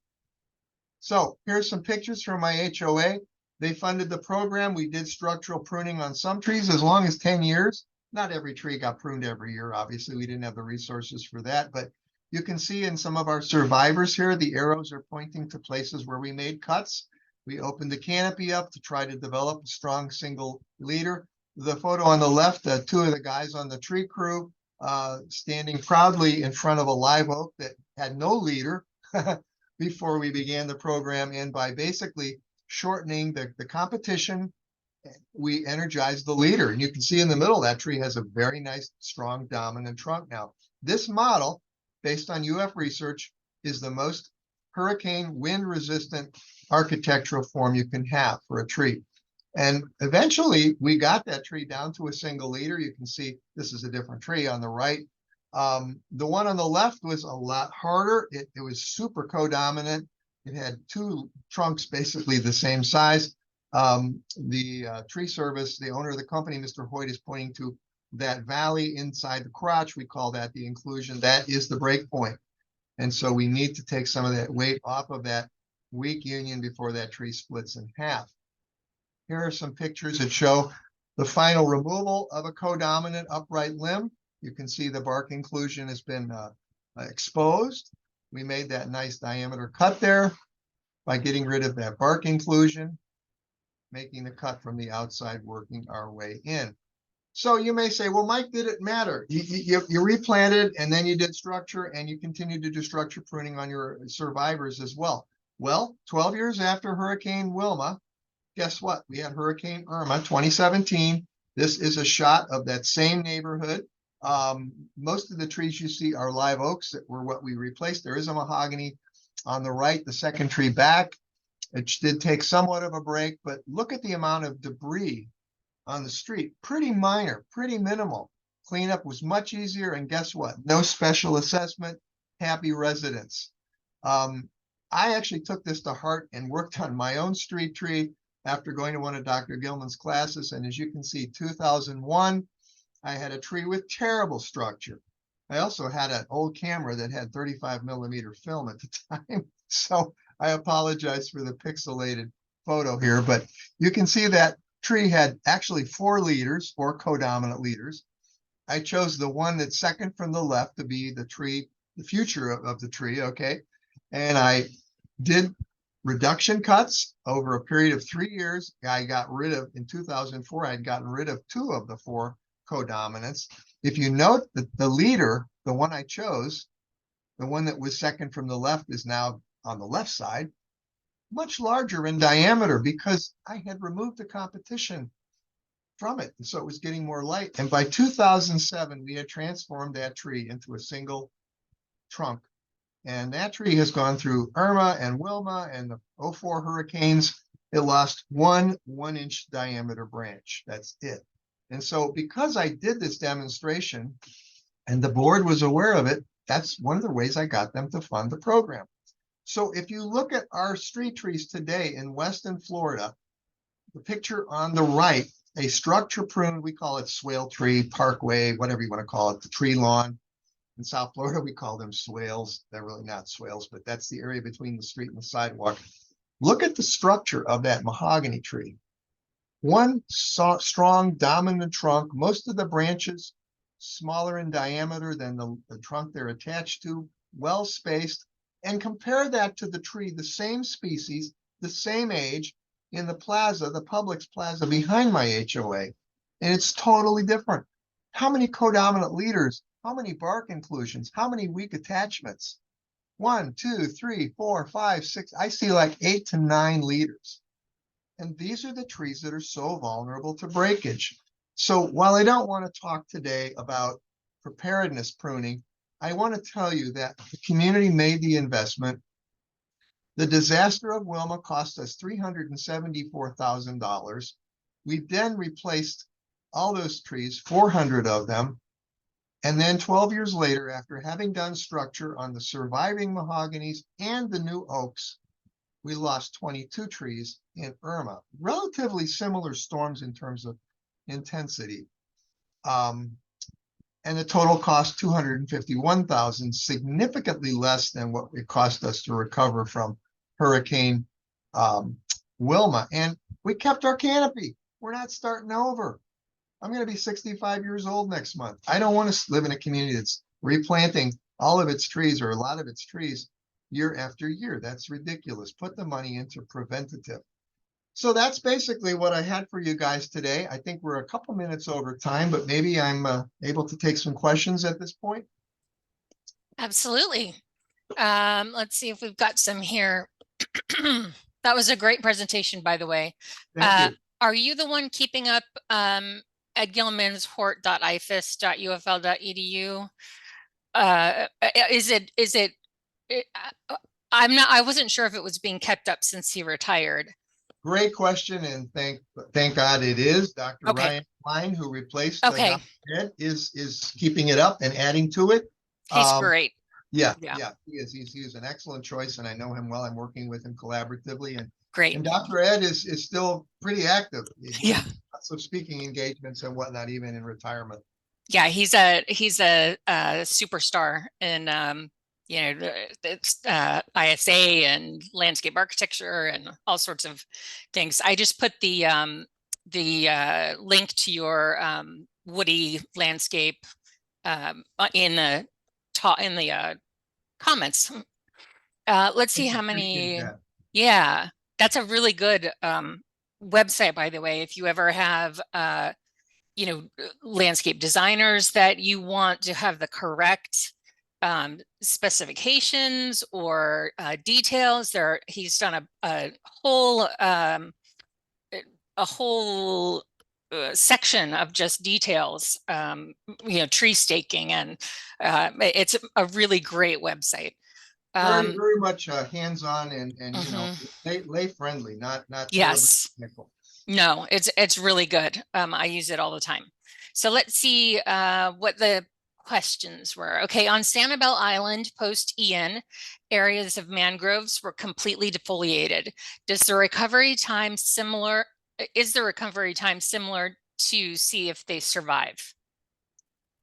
So here's some pictures from my HOA. They funded the program. We did structural pruning on some trees as long as 10 years. Not every tree got pruned every year. Obviously, we didn't have the resources for that, but you can see in some of our survivors here, the arrows are pointing to places where we made cuts. We opened the canopy up to try to develop a strong single leader. The photo on the left, two of the guys on the tree crew standing proudly in front of a live oak that had no leader before we began the program. And by basically shortening the competition, we energized the leader. And you can see in the middle, that tree has a very nice, strong, dominant trunk now. This model, based on UF research, is the most hurricane wind-resistant architectural form you can have for a tree. And eventually, we got that tree down to a single leader. You can see this is a different tree on the right. The one on the left was a lot harder. It was super codominant. It had two trunks basically the same size. The tree service, the owner of the company, Mr. Hoyt, is pointing to that valley inside the crotch. We call that the inclusion. That is the break point. And so we need to take some of that weight off of that weak union before that tree splits in half. Here are some pictures that show the final removal of a codominant upright limb. You can see the bark inclusion has been exposed. We made that nice diameter cut there by getting rid of that bark inclusion, making the cut from the outside, working our way in. So you may say, well, Mike, did it matter? You replanted and then you did structure and you continued to do structure pruning on your survivors as well. Well, 12 years after Hurricane Wilma, guess what? We had Hurricane Irma 2017. This is a shot of that same neighborhood. Most of the trees you see are live oaks that were what we replaced. There is a mahogany on the right, the second tree back. It did take somewhat of a break, but look at the amount of debris on the street. Pretty minor, pretty minimal. Cleanup was much easier, and guess what? No special assessment, happy residents. I actually took this to heart and worked on my own street tree after going to one of Dr. Gilman's classes. And as you can see, 2001, I had a tree with terrible structure. I also had an old camera that had 35mm film at the time. So I apologize for the pixelated photo here, but you can see that tree had actually 4 leaders, 4 codominant leaders. I chose the one that's second from the left to be the tree, the future of the tree, okay? And I did reduction cuts over a period of 3 years. I got rid of, in 2004, I'd gotten rid of 2 of the 4 codominants. If you note that the leader, the one I chose, the one that was second from the left is now on the left side, much larger in diameter because I had removed the competition from it. And so it was getting more light. And by 2007, we had transformed that tree into a single trunk. And that tree has gone through Irma and Wilma and the '04 hurricanes. It lost one 1-inch diameter branch. That's it. And so because I did this demonstration and the board was aware of it, that's one of the ways I got them to fund the program. So if you look at our street trees today in Western Florida, the picture on the right, a structure prune, we call it swale tree, parkway, whatever you want to call it, the tree lawn. In South Florida, we call them swales. They're really not swales, but that's the area between the street and the sidewalk. Look at the structure of that mahogany tree. One strong, dominant trunk, most of the branches smaller in diameter than the trunk they're attached to, well spaced, and compare that to the tree, the same species, the same age, in the plaza, the Publix plaza behind my HOA, and it's totally different. How many codominant leaders? How many bark inclusions? How many weak attachments? 1, 2, 3, 4, 5, 6. I see like 8 to 9 leaders. And these are the trees that are so vulnerable to breakage. So while I don't want to talk today about preparedness pruning, I want to tell you that the community made the investment. The disaster of Wilma cost us $374,000. We then replaced all those trees, 400 of them. And then 12 years later, after having done structure on the surviving mahoganies and the new oaks, we lost 22 trees in Irma. Relatively similar storms in terms of intensity. And the total cost $251,000, significantly less than what it cost us to recover from Hurricane Wilma. And we kept our canopy. We're not starting over. I'm going to be 65 years old next month. I don't want to live in a community that's replanting all of its trees or a lot of its trees year after year. That's ridiculous. Put the money into preventative. So that's basically what I had for you guys today. I think we're a couple minutes over time, but maybe I'm able to take some questions at this point.
Absolutely. Let's see if we've got some here. That was a great presentation, by the way.
Thank you.
Are you the one keeping up edgilmanshort.ifas.ufl.edu? I wasn't sure if it was being kept up since he retired.
Great question, and thank God it is. Dr.
Okay.
Ryan Klein, who replaced
Okay.
Dr. Ed, is keeping it up and adding to it.
He's great.
Yeah, he is an excellent choice, and I know him well. I'm working with him collaboratively, and
Great.
And Dr. Ed is still pretty active.
Yeah.
Lots of speaking engagements and whatnot, even in retirement.
Yeah, he's a superstar in it's ISA and landscape architecture and all sorts of things. I just put the link to your woody landscape in the comments. Let's see how many. Yeah, that's a really good website, by the way. If you ever have landscape designers that you want to have the correct specifications or details, he's done a whole section of just details, tree staking, and it's a really great website.
Very much hands-on and lay friendly, not
yes.
technical.
No, it's really good. I use it all the time. So let's see what the questions were. Okay, on Sanibel Island post Ian, areas of mangroves were completely defoliated. Is the recovery time similar to see if they survive?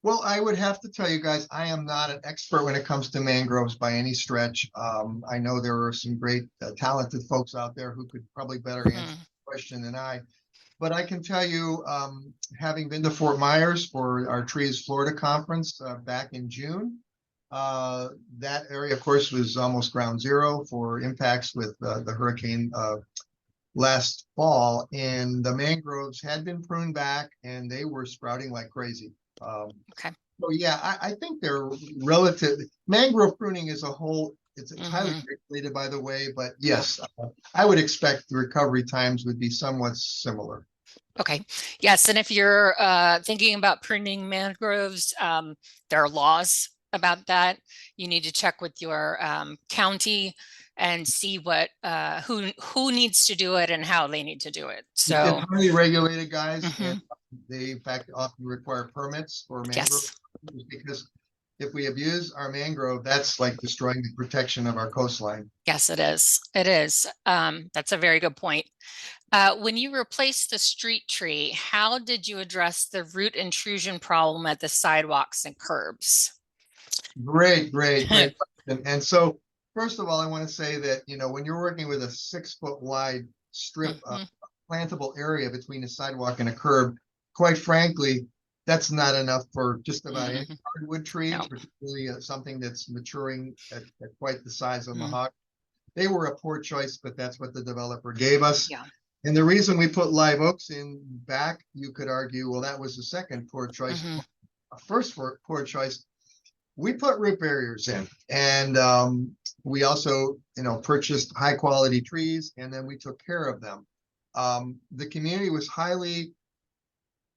Well, I would have to tell you guys, I am not an expert when it comes to mangroves by any stretch. I know there are some great talented folks out there who could probably better answer the question than I. But I can tell you, having been to Fort Myers for our Trees Florida conference back in June, that area, of course, was almost ground zero for impacts with the hurricane last fall, and the mangroves had been pruned back and they were sprouting like crazy.
Okay.
So yeah, I think they're relative. Mangrove pruning as a whole, it's highly regulated, by the way, but yes, I would expect the recovery times would be somewhat similar.
Okay. Yes. And if you're thinking about pruning mangroves, there are laws about that. You need to check with your county and see what who needs to do it and how they need to do it.
It's
So
highly regulated, guys, and
mhm,
they in fact often require permits for mangrove
yes.
because if we abuse our mangrove, that's like destroying the protection of our coastline.
Yes, it is. It is. That's a very good point. When you replaced the street tree, how did you address the root intrusion problem at the sidewalks and curbs?
Great question. And so, first of all, I want to say that, when you're working with a 6 foot wide strip of
Mhm,
plantable area between a sidewalk and a curb, quite frankly, that's not enough for just about any
mhm.
hardwood tree,
No.
particularly something that's maturing at quite the size of
Mm,
mahogany. They were a poor choice, but that's what the developer gave us.
yeah.
And the reason we put live oaks in back, you could argue, well, that was the second poor choice.
Mhm,
First poor choice, we put root barriers in, and we also, purchased high quality trees, and then we took care of them. The community was highly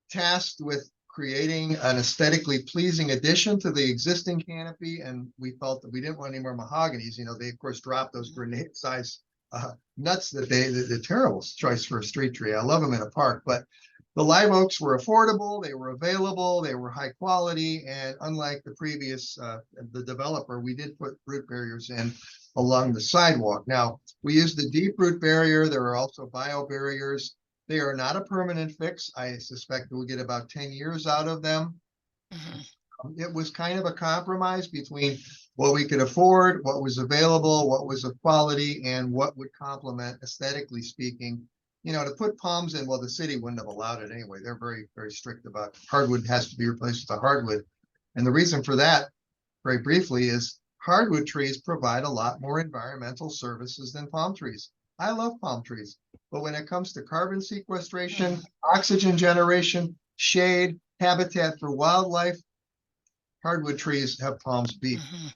tasked with creating an aesthetically pleasing addition to the existing canopy, and we felt that we didn't want any more mahoganies. They of course dropped those grenade size nuts that they're terrible choice for a street tree. I love them in a park, but the live oaks were affordable, they were available, they were high quality, and unlike the previous the developer, we did put root barriers in along the sidewalk. Now we used the deep root barrier. There are also bio barriers. They are not a permanent fix. I suspect we'll get about 10 years out of them.
mhm,
It was kind of a compromise between what we could afford, what was available, what was of quality, and what would complement, aesthetically speaking. To put palms in, well, the city wouldn't have allowed it anyway. They're very, very strict about hardwood has to be replaced with a hardwood. And the reason for that, very briefly, is hardwood trees provide a lot more environmental services than palm trees. I love palm trees, but when it comes to carbon sequestration, oxygen generation, shade, habitat for wildlife, hardwood trees have palms beat.
mhm.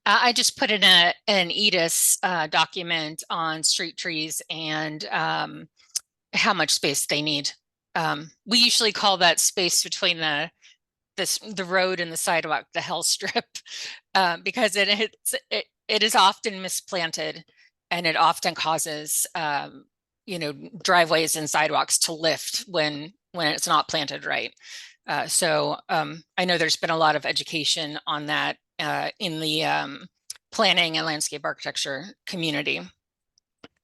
I just put in an EDIS document on street trees and how much space they need. We usually call that space between the road and the sidewalk the hell strip, because it is often misplanted, and it often causes driveways and sidewalks to lift when it's not planted right. So I know there's been a lot of education on that in the planning and landscape architecture community.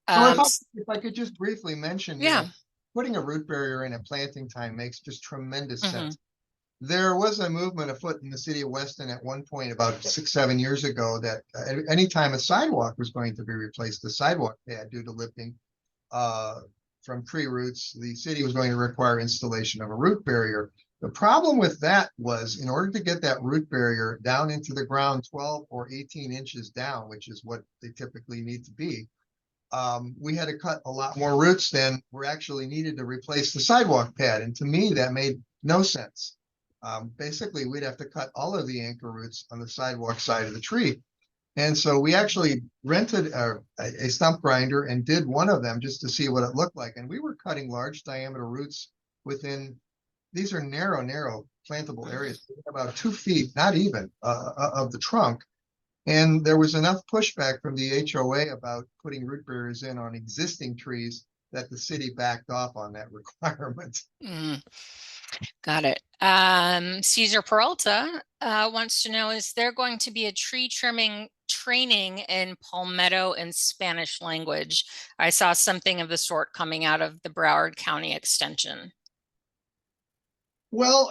So
Um,
if I could just briefly mention,
yeah.
putting a root barrier in at planting time makes just tremendous
Mhm,
sense. There was a movement afoot in the city of Weston at one point about 6, 7 years ago that anytime a sidewalk was going to be replaced, the sidewalk pad due to lifting from tree roots, the city was going to require installation of a root barrier. The problem with that was, in order to get that root barrier down into the ground 12 or 18 inches down, which is what they typically need to be, we had to cut a lot more roots than were actually needed to replace the sidewalk pad. And to me, that made no sense. Basically, we'd have to cut all of the anchor roots on the sidewalk side of the tree. And so we actually rented a stump grinder and did one of them just to see what it looked like. And we were cutting large diameter roots within, these are narrow plantable areas, about 2 feet, not even, of the trunk. And there was enough pushback from the HOA about putting root barriers in on existing trees that the city backed off on that requirement.
mhm. Got it. Caesar Peralta wants to know, is there going to be a tree trimming training in Palmetto and Spanish language? I saw something of the sort coming out of the Broward County Extension.
Well,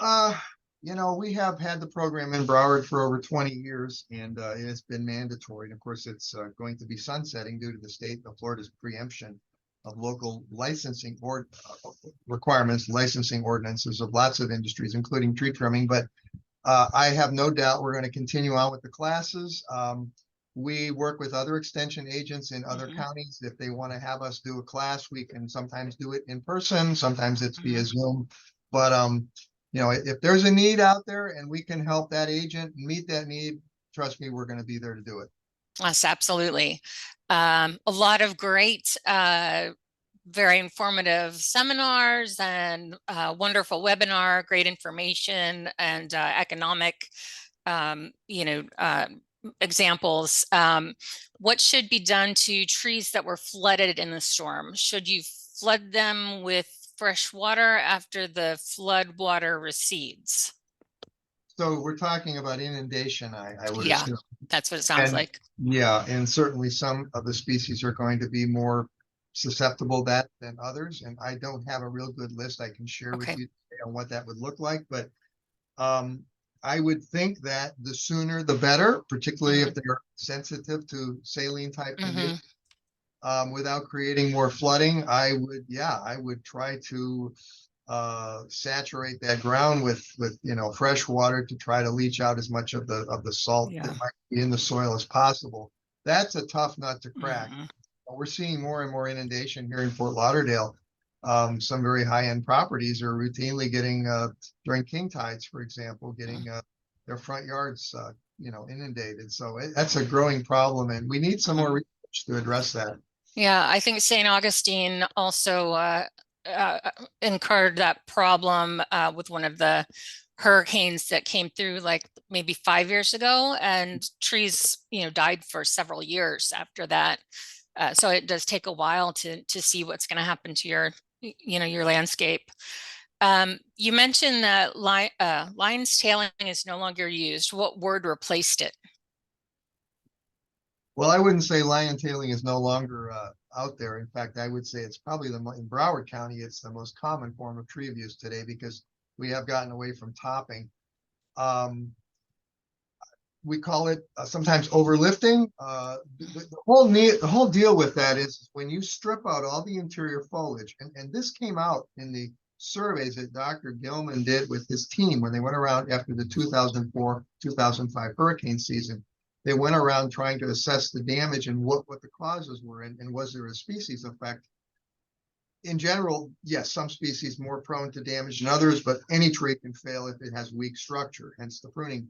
we have had the program in Broward for over 20 years, and it's been mandatory. And of course, it's going to be sunsetting due to the state of Florida's preemption of local licensing or requirements, licensing ordinances of lots of industries, including tree trimming. But I have no doubt we're going to continue on with the classes. We work with other extension agents in other
Mhm.
counties. If they want to have us do a class, we can sometimes do it in person, sometimes it's via
Mhm.
Zoom. But if there's a need out there and we can help that agent meet that need, trust me, we're going to be there to do it.
Yes, absolutely. A lot of great, very informative seminars and wonderful webinar, great information and economic, examples. What should be done to trees that were flooded in the storm? Should you flood them with fresh water after the flood water recedes?
So we're talking about inundation, I would
Yeah,
assume.
that's what it sounds
And
like.
yeah, and certainly some of the species are going to be more susceptible that than others. And I don't have a real good list I can share with
Okay.
you today on what that would look like, but um, I would think that the sooner the better, particularly
Hmm.
if they're sensitive to saline type
Hmm.
conditions. Without creating more flooding, I would try to saturate that ground with fresh water to try to leach out as much of the salt that
Yeah.
might be in the soil as possible. That's a tough nut to crack.
Hmm.
We're seeing more and more inundation here in Fort Lauderdale. Some very high-end properties are routinely getting during king tides, for example, getting their front yards inundated. So that's a growing problem, and we need some more
Hmm.
research to address that.
Yeah, I think St. Augustine also uh, incurred that problem with one of the hurricanes that came through like maybe 5 years ago, and trees, died for several years after that. So it does take a while to see what's going to happen to your landscape. You mentioned that lion's tailing is no longer used. What word replaced it?
Well, I wouldn't say lion tailing is no longer out there. In fact, I would say it's probably in Broward County, it's the most common form of tree abuse today because we have gotten away from topping. Um, we call it sometimes overlifting. The whole deal with that is when you strip out all the interior foliage, and this came out in the surveys that Dr. Gilman did with his team when they went around after the 2004-2005 hurricane season. They went around trying to assess the damage and what the causes were, and was there a species effect. In general, yes, some species more prone to damage than others, but any tree can fail if it has weak structure, hence the pruning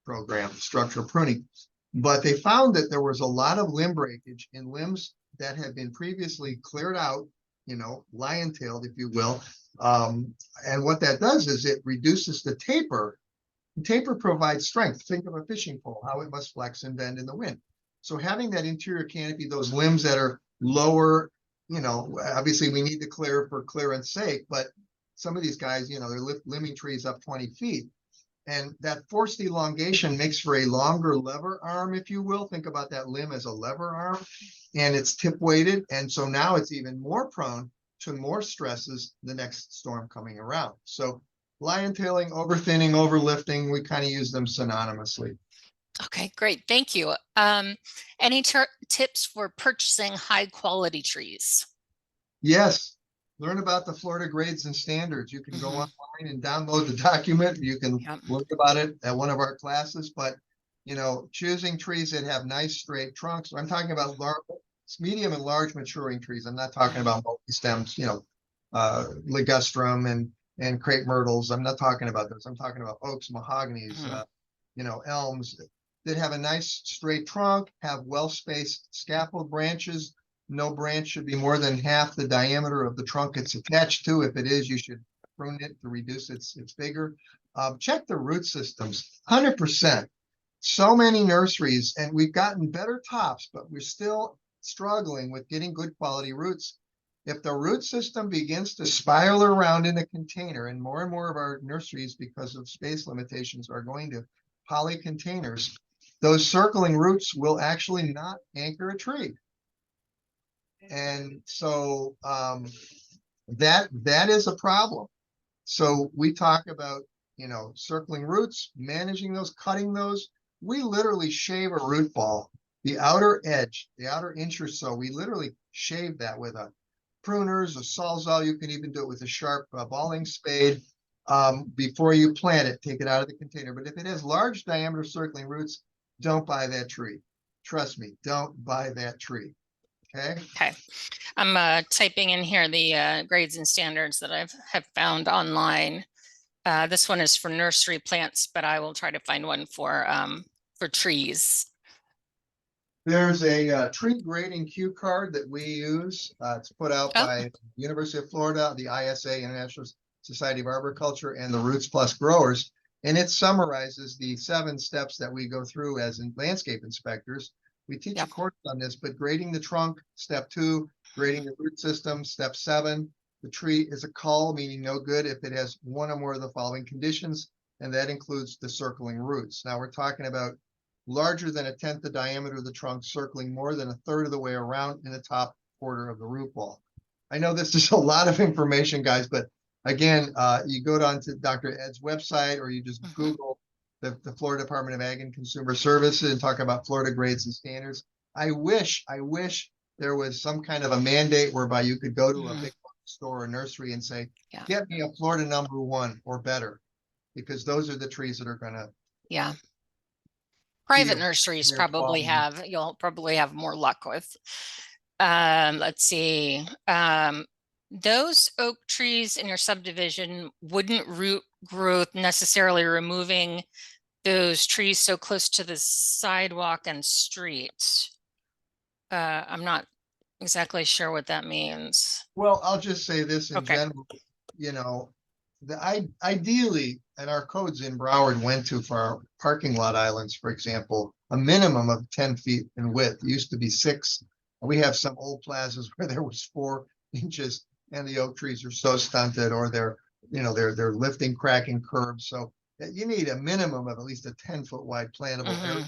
program, structural pruning. But they found that there was a lot of limb breakage in limbs that had been previously cleared out, lion-tailed, if you will. And what that does is it reduces the taper. The taper provides strength. Think of a fishing pole, how it must flex and bend in the wind. So having that interior canopy, those limbs that are lower, obviously we need to clear for clearance sake, but some of these guys, they're limbing trees up 20 feet. And that forced elongation makes for a longer lever arm, if you will. Think about that limb as a lever arm, and it's tip weighted. And so now it's even more prone to more stresses the next storm coming around. So lion tailing, overthinning, overlifting, we kind of use them synonymously.
Okay, great. Thank you. Any tips for purchasing high quality trees?
Yes, learn about the Florida grades and standards. You can go
Hmm.
online and download the document. You can
Yep.
learn about it at one of our classes, but choosing trees that have nice straight trunks. I'm talking about large, medium and large maturing trees. I'm not talking about multi-stems, ligustrum and crepe myrtles. I'm not talking about those. I'm talking about oaks, mahoganies,
Hmm.
elms that have a nice straight trunk, have well-spaced scaffold branches. No branch should be more than half the diameter of the trunk it's attached to. If it is, you should prune it to reduce its vigor. Check the root systems, 100%. So many nurseries, and we've gotten better tops, but we're still struggling with getting good quality roots. If the root system begins to spiral around in a container, and more of our nurseries, because of space limitations, are going to poly containers, those circling roots will actually not anchor a tree. And so that is a problem. So we talk about, circling roots, managing those, cutting those. We literally shave a root ball, the outer edge, the outer inch or so. We literally shave that with a pruners, a sawzall. You can even do it with a sharp balling spade before you plant it. Take it out of the container. But if it has large diameter circling roots, don't buy that tree. trust me, don't buy that tree. Okay.
Okay. I'm typing in here the grades and standards that have found online. This one is for nursery plants, but I will try to find one for trees.
There's a tree grading cue card that we use. It's put out
Oh,
by University of Florida, the ISA, International Society of Arboriculture, and the Roots Plus Growers. And it summarizes the 7 steps that we go through as landscape inspectors. We teach a course on this, but grading the trunk, step 2, grading the root system, step 7. The tree is a cull, meaning no good if it has one or more of the following conditions, and that includes the circling roots. Now we're talking about larger than 1/10 the diameter of the trunk, circling more than 1/3 of the way around in the top quarter of the root ball. I know this is a lot of information, guys, but again, you go down to Dr. Ed's website, or you just Google the Florida Department of Ag and Consumer Services and talk about Florida grades and standards. I wish there was some kind of a mandate whereby you could go to a big store or nursery and say, get me a Florida #1 or better, because those are the trees that are going to
private nurseries you'll probably have more luck with. Let's see. Those oak trees in your subdivision wouldn't root growth necessarily removing those trees so close to the sidewalk and street. I'm not exactly sure what that means.
Well, I'll just say this in general, ideally, and our codes in Broward went to, for our parking lot islands, for example, a minimum of 10 feet in width. It used to be 6. We have some old plazas where there was 4 inches, and the oak trees are so stunted, or they're lifting, cracking curbs. So you need a minimum of at least a 10-foot wide plantable area.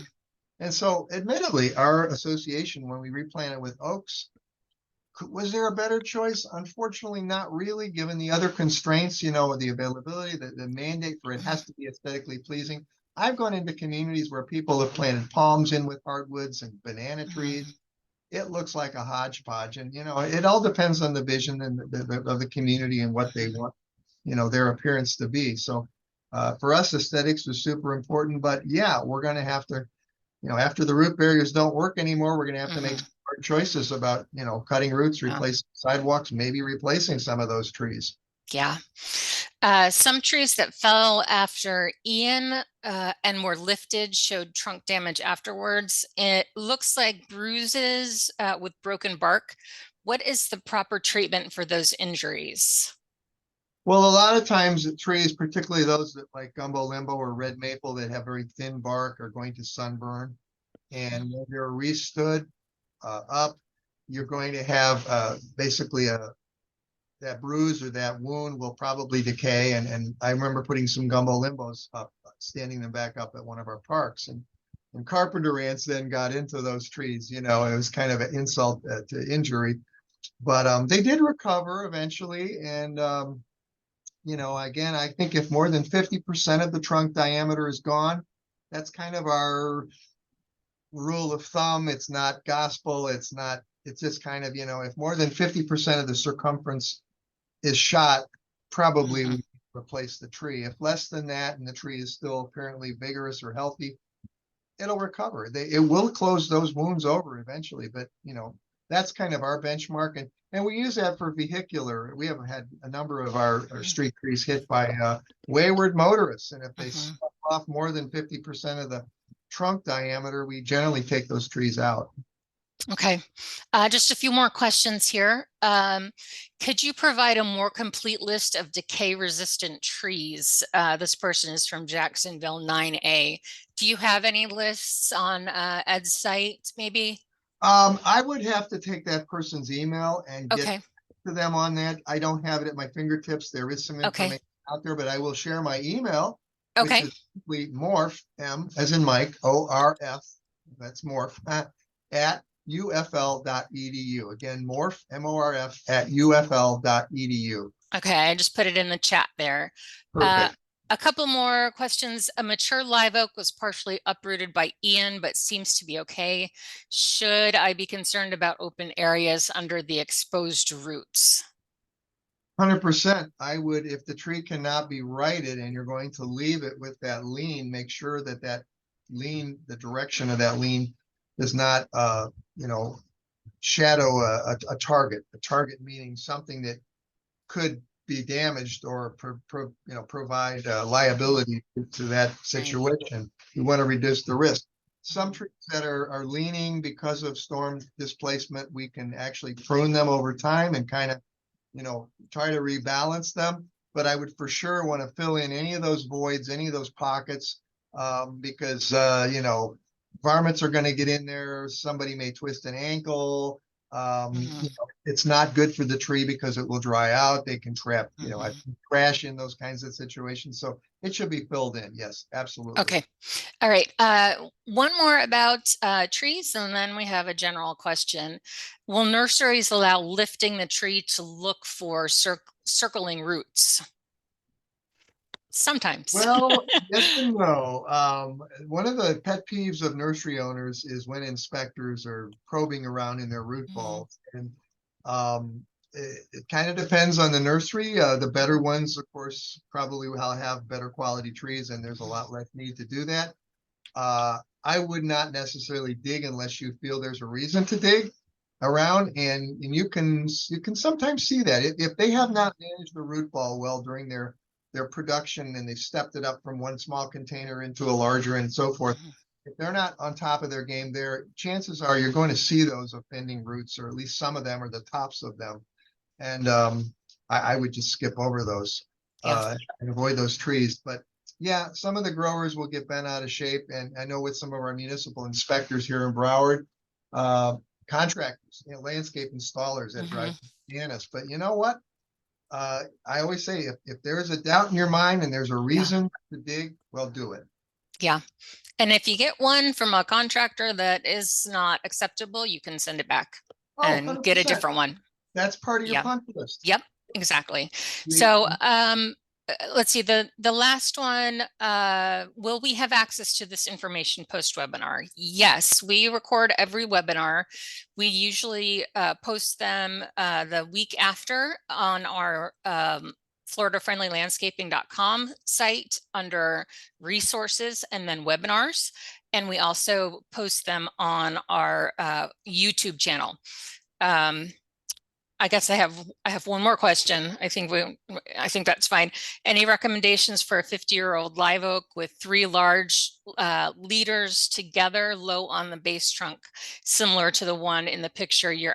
And so, admittedly, our association, when we replanted with oaks, was there a better choice? Unfortunately, not really, given the other constraints, the availability, the mandate for it has to be aesthetically pleasing. I've gone into communities where people have planted palms in with hardwoods and banana trees. It looks like a hodgepodge, and it all depends on the vision and of the community and what they want, their appearance to be. So for us, aesthetics was super important, but yeah, we're going to have to, after the root barriers don't work anymore, we're going to have to make hard choices about, cutting roots, replacing sidewalks, maybe replacing some of those trees.
Yeah. Some trees that fell after Ian and were lifted showed trunk damage afterwards. It looks like bruises with broken bark. What is the proper treatment for those injuries?
Well, a lot of times the trees, particularly those that like gumbo limbo or red maple that have very thin bark, are going to sunburn. And when they're restood up, you're going to have basically that bruise or that wound will probably decay. And I remember putting some gumbo limbos up, standing them back up at one of our parks. And carpenter ants then got into those trees. It was kind of an insult to injury. But they did recover eventually. And, again, I think if more than 50% of the trunk diameter is gone, that's kind of our rule of thumb. It's not gospel. It's just kind of, if more than 50% of the circumference is shot, probably we replace the tree. If less than that and the tree is still apparently vigorous or healthy, it'll recover. It will close those wounds over eventually, but that's kind of our benchmark. And we use that for vehicular. We have had a number of our street trees hit by wayward motorists. And if they stop off more than 50% of the trunk diameter, we generally take those trees out.
Okay, just a few more questions here. Could you provide a more complete list of decay-resistant trees? This person is from Jacksonville 9A. Do you have any lists on Ed's site, maybe?
I would have to take that person's email and get to them on that. I don't have it at my fingertips. There is some information out there, but I will share my email, which is simply morph, M as in Mike, ORF, that's morph, at ufl.edu. Again, morph, MORF, at ufl.edu.
Okay, I just put it in the chat there.
Perfect.
A couple more questions. A mature live oak was partially uprooted by Ian, but seems to be okay. Should I be concerned about open areas under the exposed roots?
100%. I would, if the tree cannot be righted and you're going to leave it with that lean, make sure that lean, the direction of that lean does not, shadow a target. A target meaning something that could be damaged or provide liability to that situation. You want to reduce the risk. Some trees that are leaning because of storm displacement, we can actually prune them over time and kind of, try to rebalance them. But I would for sure want to fill in any of those voids, any of those pockets, because, varmints are going to get in there. Somebody may twist an ankle. It's not good for the tree because it will dry out. They can trap, trash in those kinds of situations. So it should be filled in. Yes, absolutely.
Okay. All right. One more about trees, and then we have a general question. Will nurseries allow lifting the tree to look for circling roots? Sometimes.
Well, yes and no. One of the pet peeves of nursery owners is when inspectors are probing around in their root balls. And it kind of depends on the nursery. The better ones, of course, probably will have better quality trees, and there's a lot less need to do that. I would not necessarily dig unless you feel there's a reason to dig around, and you can sometimes see that if they have not managed the root ball well during their production, and they've stepped it up from one small container into a larger and so forth. If they're not on top of their game there, chances are you're going to see those offending roots, or at least some of them, or the tops of them. And I would just skip over those and avoid those trees. But yeah, some of the growers will get bent out of shape. And I know with some of our municipal inspectors here in Broward, contractors, landscape installers that drive bananas. But you know what? I always say, if there's a doubt in your mind and there's a reason to dig, well, do it.
Yeah. And if you get one from a contractor that is not acceptable, you can send it back and get a different one.
That's part of your punch list.
Yep, exactly. So let's see, the last one, will we have access to this information post-webinar? Yes, we record every webinar. We usually post them the week after on our FloridaFriendlyLandscaping.com site under resources and then webinars. And we also post them on our YouTube channel. I guess I have one more question. I think that's fine. Any recommendations for a 50-year-old live oak with 3 large leaders together, low on the base trunk, similar to the one in the picture you're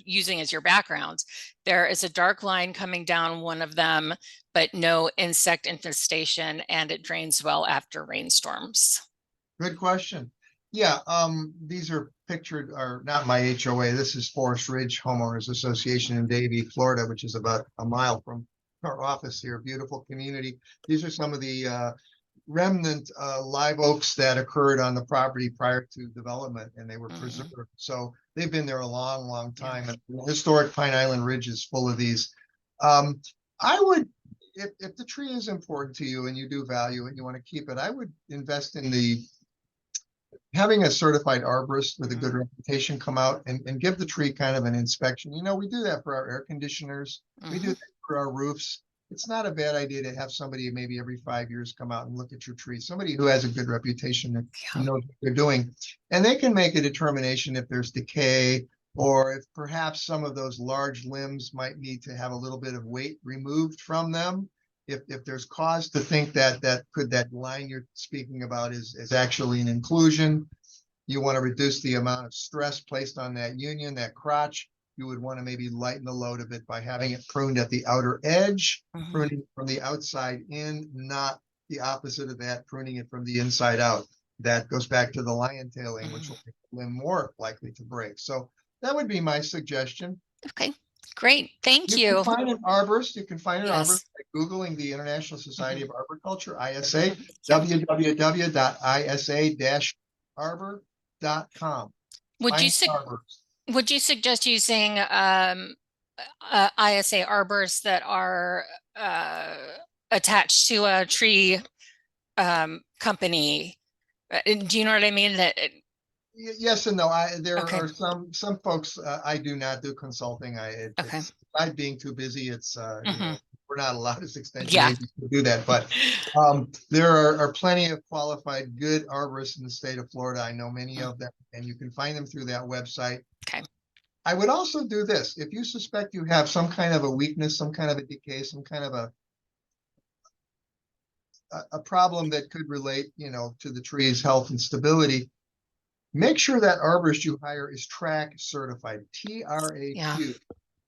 using as your background? There is a dark line coming down one of them, but no insect infestation, and it drains well after rainstorms.
Good question. Yeah, these are pictured, are not my HOA. This is Forest Ridge Homeowners Association in Davie, Florida, which is about a mile from our office here. Beautiful community. These are some of the remnant live oaks that occurred on the property prior to development, and they were preserved. So they've been there a long, long time. And the historic Pine Island Ridge is full of these. I would, if the tree is important to you and you do value it, and you want to keep it, I would invest in having a certified arborist with a good reputation come out and give the tree kind of an inspection. We do that for our air conditioners. We do that for our roofs. It's not a bad idea to have somebody maybe every 5 years come out and look at your tree, somebody who has a good reputation and knows what they're doing. And they can make a determination if there's decay, or if perhaps some of those large limbs might need to have a little bit of weight removed from them. If there's cause to think that line you're speaking about is actually an inclusion, you want to reduce the amount of stress placed on that union, that crotch. You would want to maybe lighten the load a bit by having it pruned at the outer edge, pruning from the outside in, not the opposite of that, pruning it from the inside out. That goes back to the lion tailing, which will make the limb more likely to break. So that would be my suggestion.
Okay. Great. Thank you.
You can find an arborist. You can find an arborist by Googling the International Society of Arboriculture, ISA, www.isa-arbor.com.
Would you suggest using ISA arborists that are attached to a tree company? Do you know what I mean?
Yes and no. There are some folks. I do not do consulting. Aside being too busy, it's we're we're not allowed as extension
Yeah.
agents to do that, but there are plenty of qualified, good arborists in the state of Florida. I know many of them, and you can find them through that website.
Okay.
I would also do this. If you suspect you have some kind of a weakness, some kind of a decay, some kind of a problem that could relate, to the tree's health and stability, make sure that arborist you hire is TRAQ certified, TRAQ.
Yeah.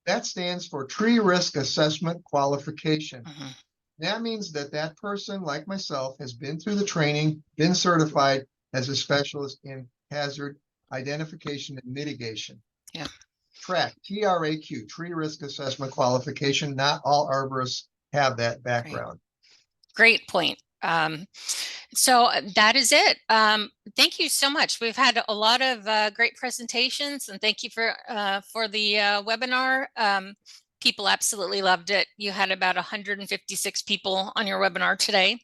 That stands for Tree Risk Assessment Qualification.
Mhm.
That means that that person, like myself, has been through the training, been certified as a specialist in hazard identification and mitigation.
Yeah.
TRAQ, TRAQ, Tree Risk Assessment Qualification. Not all arborists have that background.
Great point. So that is it. Thank you so much. We've had a lot of great presentations, and thank you for the webinar. People absolutely loved it. You had about 156 people on your webinar today,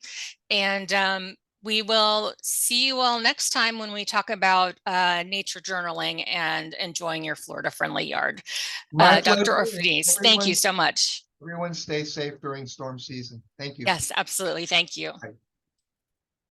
and we will see you all next time when we talk about nature journaling and enjoying your Florida-friendly yard. Dr. Orfanedes, thank you so much.
Everyone stay safe during storm season. Thank you.
Yes, absolutely. Thank you.
Bye.